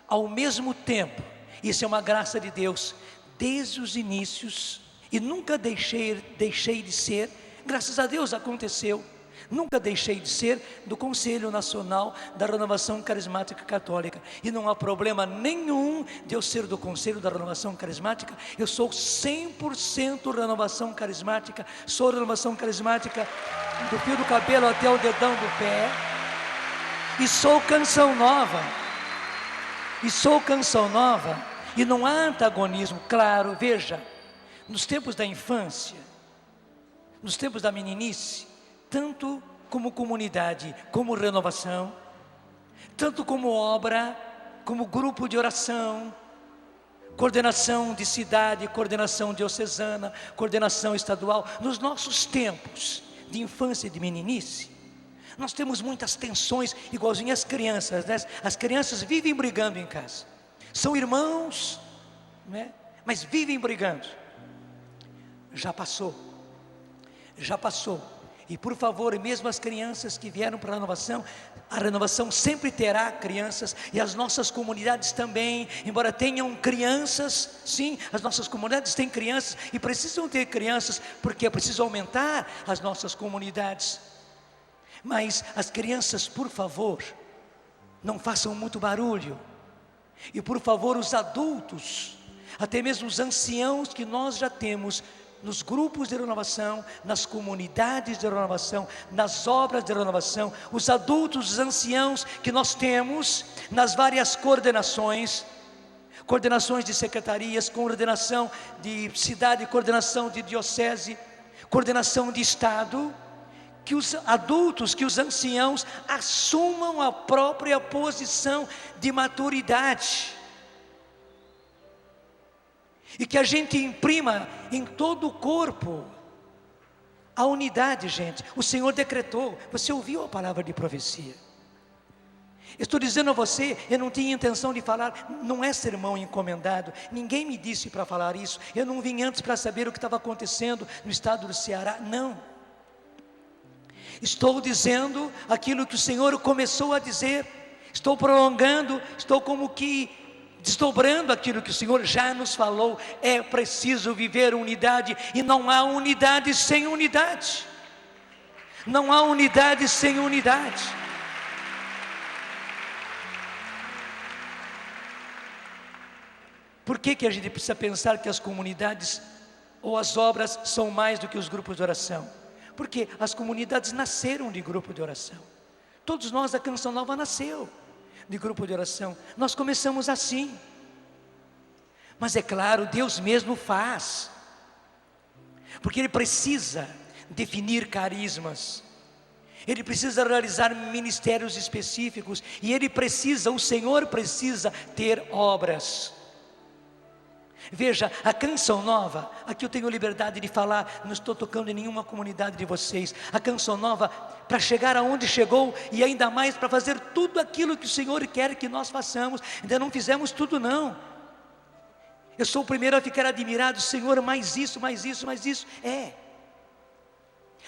[SPEAKER 2] ao mesmo tempo, isso é uma graça de Deus, desde os inícios, e nunca deixei de ser, graças a Deus aconteceu, nunca deixei de ser do Conselho Nacional da Renovação Carismática Católica, e não há problema nenhum de eu ser do Conselho da Renovação Carismática. Eu sou 100% Renovação Carismática, sou Renovação Carismática do fio do cabelo até o dedão do pé, e sou Canção Nova, e não há antagonismo. Claro, veja, nos tempos da infância, nos tempos da meninice, tanto como comunidade, como renovação, tanto como obra, como grupo de oração, coordenação de cidade, coordenação diocesana, coordenação estadual, nos nossos tempos de infância e de meninice, nós temos muitas tensões, igualzinho às crianças, né? As crianças vivem brigando em casa, são irmãos, né? Mas vivem brigando. Já passou. E por favor, mesmo as crianças que vieram para a renovação sempre terá crianças, e as nossas comunidades também, embora tenham crianças, sim, as nossas comunidades têm crianças, e precisam ter crianças, porque é preciso aumentar as nossas comunidades. Mas as crianças, por favor, não façam muito barulho, e por favor os adultos, até mesmo os anciãos que nós já temos, nos grupos de renovação, nas comunidades de renovação, nas obras de renovação, os adultos, os anciãos que nós temos nas várias coordenações de secretarias, coordenação de cidade, coordenação de diocese, coordenação de estado, que os adultos, que os anciãos assumam a própria posição de maturidade, e que a gente imprima em todo o corpo a unidade, gente. O Senhor decretou, você ouviu a palavra de profecia. Estou dizendo a você, eu não tinha intenção de falar, não é sermão encomendado, ninguém me disse para falar isso, eu não vim antes para saber o que estava acontecendo no estado do Ceará, não. Estou dizendo aquilo que o Senhor começou a dizer, estou prolongando, estou como que desdobrando aquilo que o Senhor já nos falou. É preciso viver unidade, e não há unidade sem unidade. Não há unidade sem unidade. Por que a gente precisa pensar que as comunidades ou as obras são mais do que os grupos de oração? Porque as comunidades nasceram de grupo de oração. Todos nós da Canção Nova nasceu de grupo de oração. Nós começamos assim. Mas é claro, Deus mesmo faz, porque Ele precisa definir carismas, Ele precisa realizar ministérios específicos, e o Senhor precisa ter obras. Veja, a Canção Nova, aqui eu tenho liberdade de falar, não estou tocando em nenhuma comunidade de vocês. A Canção Nova, para chegar aonde chegou, e ainda mais para fazer tudo aquilo que o Senhor quer que nós façamos, ainda não fizemos tudo não. Eu sou o primeiro a ficar admirado, Senhor, mais isso,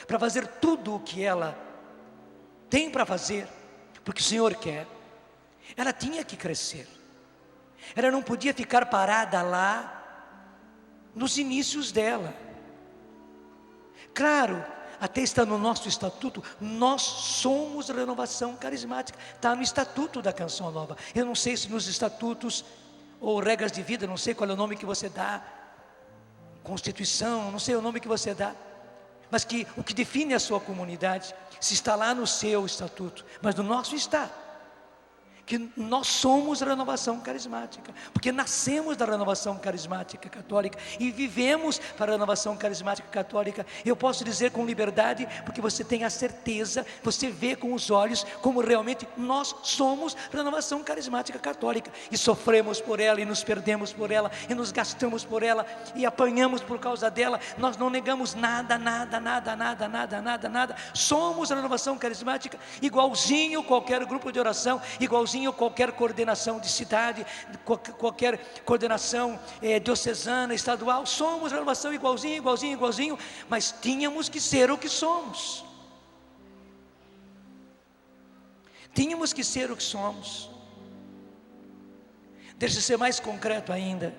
[SPEAKER 2] para fazer tudo o que ela tem para fazer, porque o Senhor quer. Ela tinha que crescer. Ela não podia ficar parada lá nos inícios dela. Claro, até está no nosso estatuto, nós somos renovação carismática, está no estatuto da Canção Nova. Eu não sei se nos estatutos ou regras de vida, não sei qual é o nome que você dá, Constituição, não sei o nome que você dá, mas que o que define a sua comunidade, se está lá no seu estatuto, mas no nosso está, porque nós somos renovação carismática, porque nascemos da renovação carismática católica e vivemos para a renovação carismática católica. Eu posso dizer com liberdade, porque você tem a certeza, você vê com os olhos como realmente nós somos renovação carismática católica, e sofremos por ela, e nos perdemos por ela, e nos gastamos por ela, e apanhamos por causa dela. Nós não negamos nada. Somos a renovação carismática, igualzinho qualquer grupo de oração, igualzinho qualquer coordenação de cidade, qualquer coordenação diocesana, estadual. Somos a renovação igualzinho, mas tínhamos que ser o que somos. Tínhamos que ser o que somos. Deixa eu ser mais concreto ainda.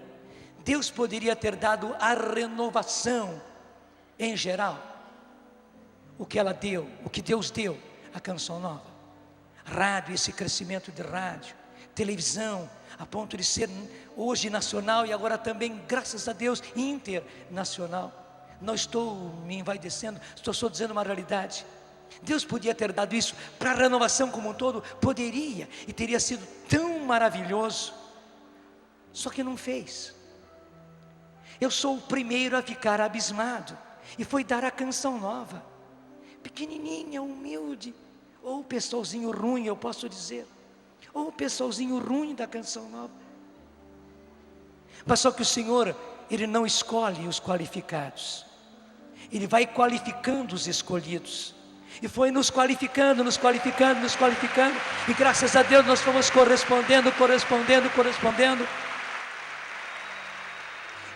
[SPEAKER 2] Deus poderia ter dado a renovação em geral, o que Deus deu à Canção Nova. Rádio, esse crescimento de rádio, televisão, a ponto de ser hoje nacional e agora também, graças a Deus, internacional. Não estou me envaidecendo, estou só dizendo uma realidade. Deus podia ter dado isso para a renovação como um todo, poderia, e teria sido tão maravilhoso, só que não fez. Eu sou o primeiro a ficar abismado, e foi dar a Canção Nova, pequenininha, humilde, ou o pessoalzinho ruim, eu posso dizer, ou o pessoalzinho ruim da Canção Nova. Mas só que o Senhor, Ele não escolhe os qualificados, Ele vai qualificando os escolhidos, e foi nos qualificando, e graças a Deus nós fomos correspondendo,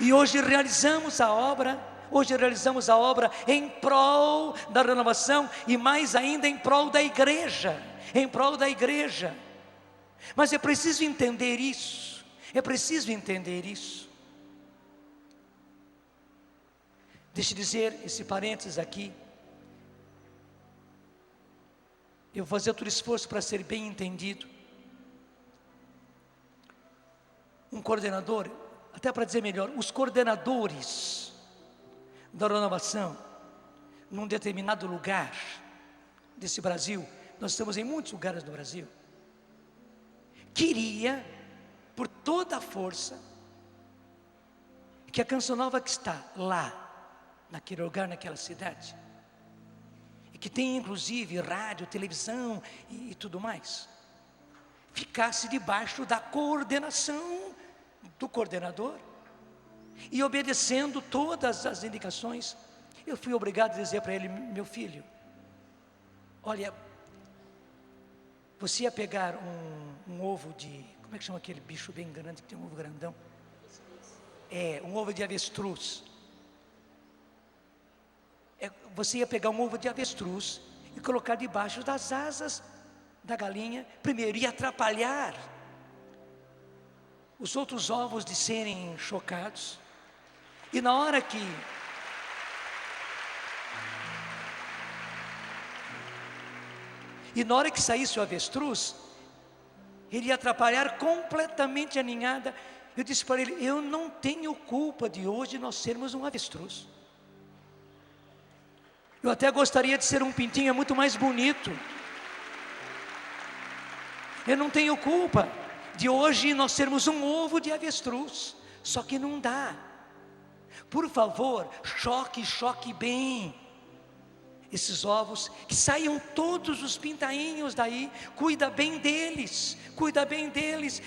[SPEAKER 2] e hoje realizamos a obra em prol da renovação, e mais ainda em prol da igreja, mas é preciso entender isso, Deixa eu dizer esse parênteses aqui, eu vou fazer todo esforço para ser bem entendido. Um coordenador, até para dizer melhor, os coordenadores da renovação, num determinado lugar desse Brasil, nós estamos em muitos lugares do Brasil, queria, por toda a força, que a Canção Nova que está lá, naquele lugar, naquela cidade, e que tem inclusive rádio, televisão e tudo mais, ficasse debaixo da coordenação do coordenador, e obedecendo todas as indicações. Eu fui obrigado a dizer para ele: meu filho, olha, você ia pegar um ovo de, como é que chama aquele bicho bem grande que tem um ovo grandão? Um ovo de avestruz. Você ia pegar um ovo de avestruz e colocar debaixo das asas da galinha. Primeiro, ia atrapalhar os outros ovos de serem chocados, e na hora que saísse o avestruz, ele ia atrapalhar completamente a ninhada. Eu disse para ele: eu não tenho culpa de hoje nós sermos um avestruz, eu até gostaria de ser um pintinho, é muito mais bonito. Eu não tenho culpa de hoje nós sermos um ovo de avestruz, só que não dá. Por favor, choque bem esses ovos, que saiam todos os pintainhos daí, cuida bem deles,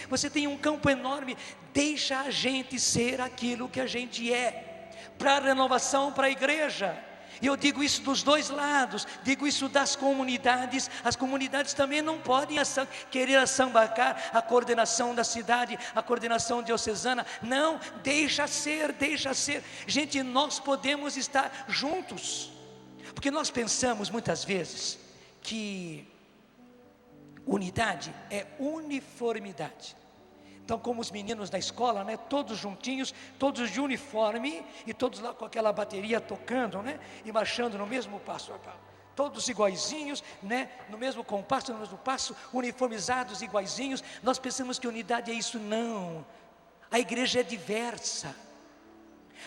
[SPEAKER 2] você tem um campo enorme, deixa a gente ser aquilo que a gente é, para a renovação, para a igreja. E eu digo isso dos dois lados, digo isso das comunidades. As comunidades também não podem querer assambarcar a coordenação da cidade, a coordenação diocesana. Não, deixa ser. Gente, nós podemos estar juntos, porque nós pensamos muitas vezes que unidade é uniformidade. Então, como os meninos da escola, né, todos juntinhos, todos de uniforme, e todos lá com aquela bateria tocando, né, e marchando no mesmo passo, todos iguaizinhos, né, no mesmo compasso, no mesmo passo, uniformizados, iguaizinhos. Nós pensamos que unidade é isso. Não, a igreja é diversa,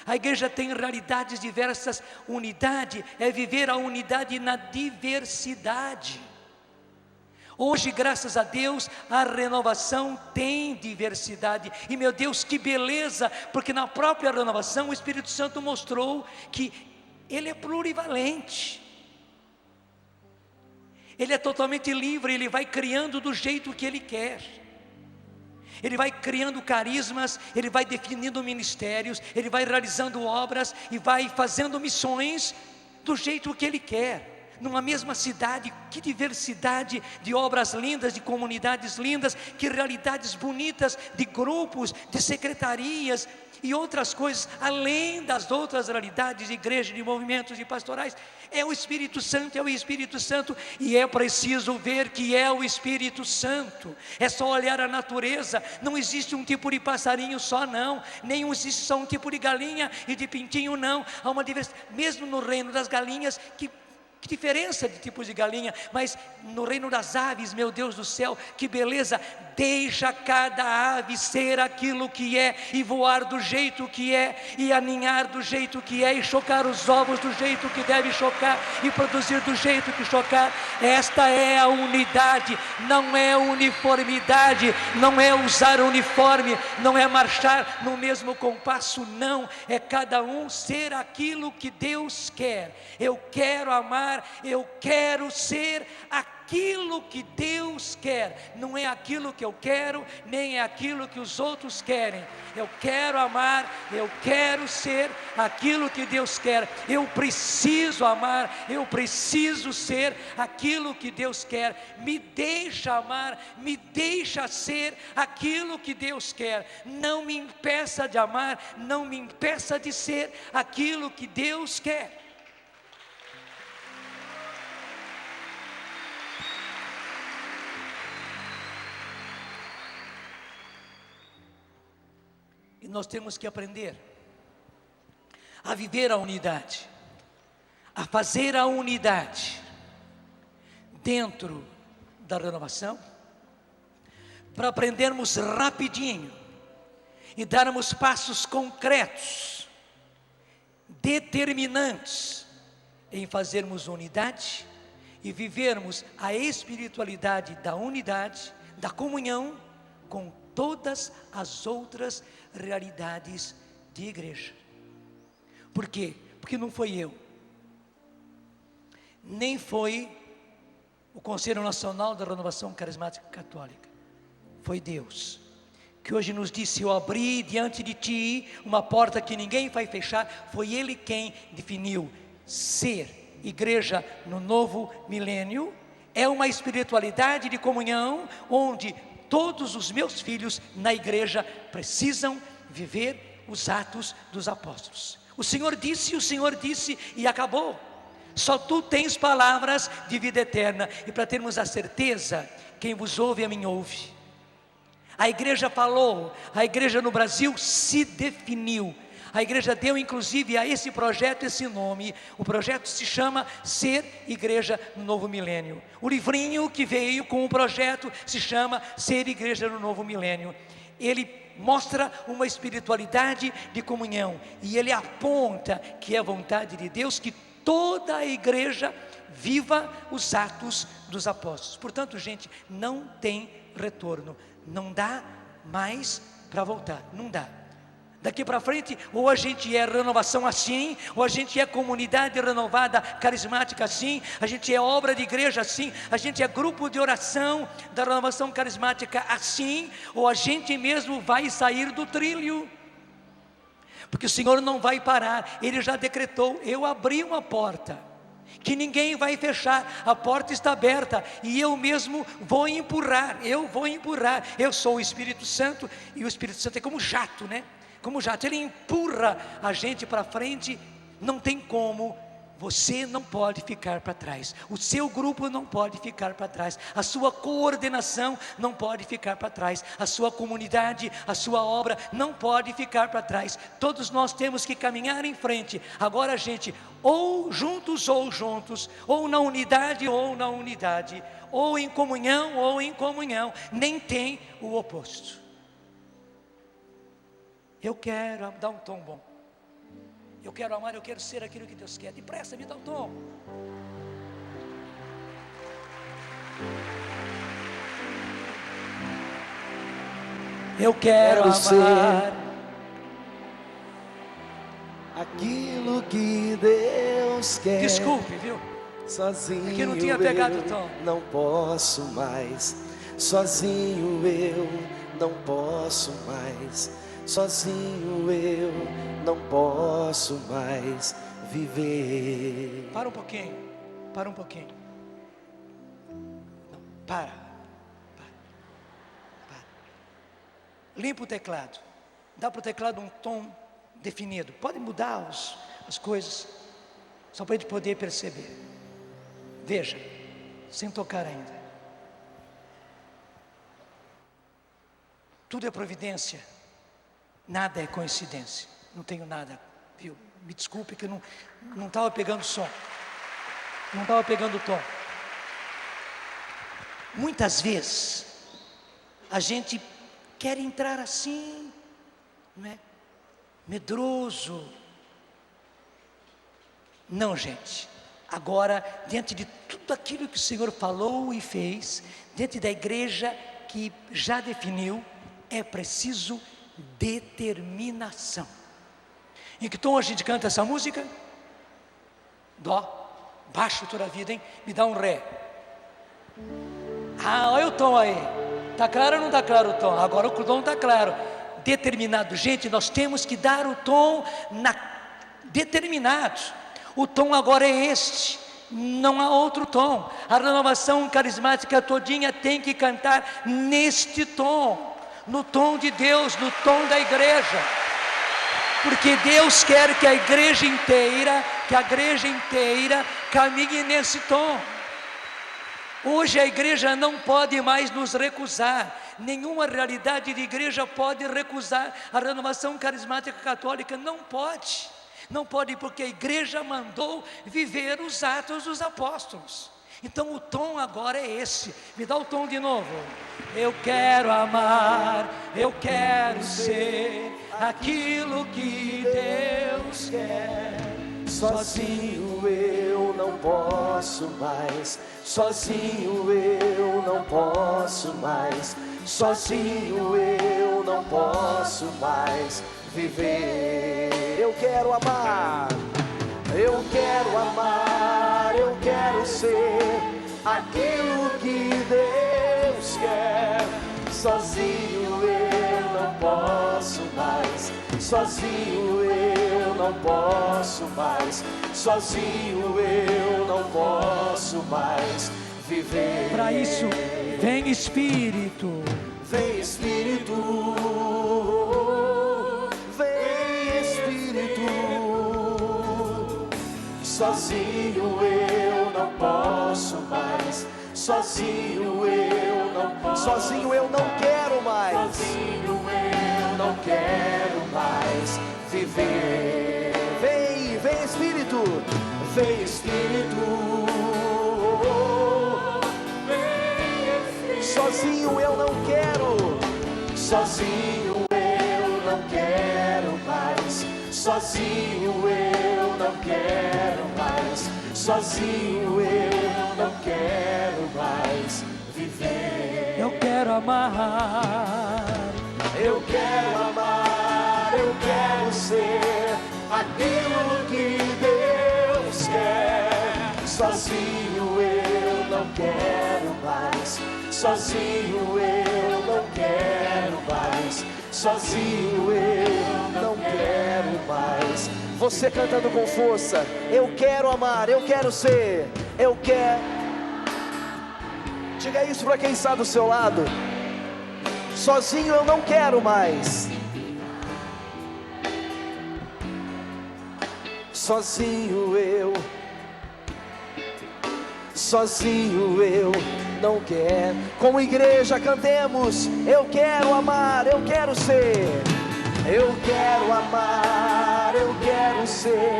[SPEAKER 2] a igreja tem realidades diversas. Unidade é viver a unidade na diversidade. Hoje, graças a Deus, a renovação tem diversidade. E meu Deus, que beleza, porque na própria renovação o Espírito Santo mostrou que Ele é plurivalente. Ele é totalmente livre, Ele vai criando do jeito que Ele quer. Ele vai criando carismas, Ele vai definindo ministérios, Ele vai realizando obras e vai fazendo missões do jeito que Ele quer. Numa mesma cidade, que diversidade de obras lindas, de comunidades lindas, que realidades bonitas, de grupos, de secretarias e outras coisas, além das outras realidades de igreja, de movimentos e pastorais. É o Espírito Santo, é o Espírito Santo, e é preciso ver que é o Espírito Santo. É só olhar a natureza, não existe um tipo de passarinho só não, nem existe só um tipo de galinha e de pintinho não, há uma diversidade, mesmo no reino das galinhas, que diferença de tipos de galinha, mas no reino das aves, meu Deus do céu, que beleza, deixa cada ave ser aquilo que é, e voar do jeito que é, e aninhar do jeito que é, e chocar os ovos do jeito que deve chocar, e produzir do jeito que chocar. Esta é a unidade, não é uniformidade, não é usar uniforme, não é marchar no mesmo compasso, não, é cada um ser aquilo que Deus quer. Eu quero amar, eu quero ser aquilo que Deus quer, não é aquilo que eu quero, nem é aquilo que os outros querem. Eu quero amar, eu quero ser aquilo que Deus quer. Eu preciso amar, eu preciso ser aquilo que Deus quer. Me deixa amar, me deixa ser aquilo que Deus quer. Não me impeça de amar, não me impeça de ser aquilo que Deus quer. E nós temos que aprender a viver a unidade, a fazer a unidade dentro da renovação, para aprendermos rapidinho e darmos passos concretos, determinantes em fazermos unidade e vivermos a espiritualidade da unidade, da comunhão com todas as outras realidades de igreja. Por quê? Porque não foi eu, nem foi o Conselho Nacional da Renovação Carismática Católica, foi Deus, que hoje nos disse: eu abri diante de ti uma porta que ninguém vai fechar. Foi Ele quem definiu ser igreja no novo milênio. É uma espiritualidade de comunhão, onde todos os meus filhos na igreja precisam viver os atos dos apóstolos. O Senhor disse e acabou. Só tu tens palavras de vida eterna. E para termos a certeza, quem vos ouve a mim ouve. A igreja falou, a igreja no Brasil se definiu. A igreja deu inclusive a esse projeto esse nome. O projeto se chama Ser Igreja no Novo Milênio. O livrinho que veio com o projeto se chama Ser Igreja no Novo Milênio. Ele mostra uma espiritualidade de comunhão, e ele aponta que é a vontade de Deus que toda a igreja viva os atos dos apóstolos. Portanto, gente, não tem retorno, não dá mais para voltar, não dá. Daqui para frente, ou a gente é renovação assim, ou a gente é comunidade renovada, carismática assim, a gente é obra de igreja assim, a gente é grupo de oração da renovação carismática assim, ou a gente mesmo vai sair do trilho. Porque o Senhor não vai parar, Ele já decretou: eu abri uma porta que ninguém vai fechar, a porta está aberta, e eu mesmo vou empurrar, eu sou o Espírito Santo, e o Espírito Santo é como jato, né? Como jato, ele empurra a gente para frente. Não tem como, você não pode ficar para trás, o seu grupo não pode ficar para trás, a sua coordenação não pode ficar para trás, a sua comunidade, a sua obra não pode ficar para trás. Todos nós temos que caminhar em frente. Agora, gente, ou juntos, ou na unidade, ou em comunhão, nem tem o oposto. Eu quero dar um tom bom, eu quero amar, eu quero ser aquilo que Deus quer. Depressa, me dá um tom. Eu quero amar
[SPEAKER 1] aquilo que Deus quer.
[SPEAKER 2] Desculpe, viu?
[SPEAKER 1] Sozinho
[SPEAKER 2] É que não tinha pegado o tom.
[SPEAKER 1] não posso mais. Sozinho eu não posso mais. Sozinho eu não posso mais viver.
[SPEAKER 2] Para um pouquinho. Para um pouquinho. Não, para. Limpa o teclado. Dá para o teclado um tom definido. Pode mudar as coisas, só para a gente poder perceber. Veja, sem tocar ainda. Tudo é providência, nada é coincidência. Não tenho nada, viu? Me desculpe que não estava pegando som. Não estava pegando o tom. Muitas vezes a gente quer entrar assim, não é? Medroso. Não, gente. Agora, diante de tudo aquilo que o Senhor falou e fez, diante da igreja que já definiu, é preciso determinação. Em que tom a gente canta essa música? Dó, baixo toda a vida, hein? Me dá um ré. Ah, olha o tom aí. Está claro ou não está claro o tom? Agora o tom está claro. Determinado. Gente, nós temos que dar o tom determinado. O tom agora é este. Não há outro tom. A renovação carismática todinha tem que cantar neste tom. No tom de Deus, no tom da igreja. Porque Deus quer que a igreja inteira caminhe nesse tom. Hoje a igreja não pode mais nos recusar. Nenhuma realidade de igreja pode recusar a renovação carismática católica. Não pode. Não pode, porque a igreja mandou viver os atos dos apóstolos. Então o tom agora é esse. Me dá o tom de novo. Eu quero amar, eu quero ser aquilo que Deus quer.
[SPEAKER 1] Sozinho eu não posso mais. Sozinho eu não posso mais. Sozinho eu não posso mais viver. Eu quero amar, eu quero amar, eu quero ser aquilo que Deus quer. Sozinho eu não posso mais. Sozinho eu não posso mais. Sozinho eu não posso mais viver.
[SPEAKER 2] Para isso, vem Espírito.
[SPEAKER 1] Vem Espírito. Vem Espírito. Sozinho eu não posso mais. Sozinho eu não posso. Sozinho eu não quero mais. Sozinho eu não quero mais viver. Vem, vem Espírito. Vem Espírito. Sozinho eu não quero. Sozinho eu não quero mais. Sozinho eu não quero mais. Sozinho eu não quero mais viver.
[SPEAKER 2] Eu quero amar.
[SPEAKER 1] Eu quero amar. Eu quero ser aquilo que Deus quer. Sozinho eu não quero mais. Sozinho eu não quero mais. Sozinho eu não quero mais. Você cantando com força. Eu quero amar, eu quero ser. Eu quero. Diga isso para quem está do seu lado. Sozinho eu não quero mais. Sozinho eu não quero. Como igreja cantemos. Eu quero amar, eu quero ser. Eu quero amar, eu quero ser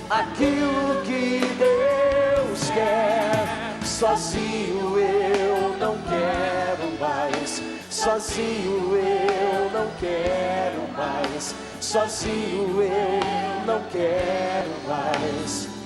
[SPEAKER 1] aquilo que Deus quer. Sozinho eu não quero mais. Sozinho eu não quero mais. Sozinho eu não quero mais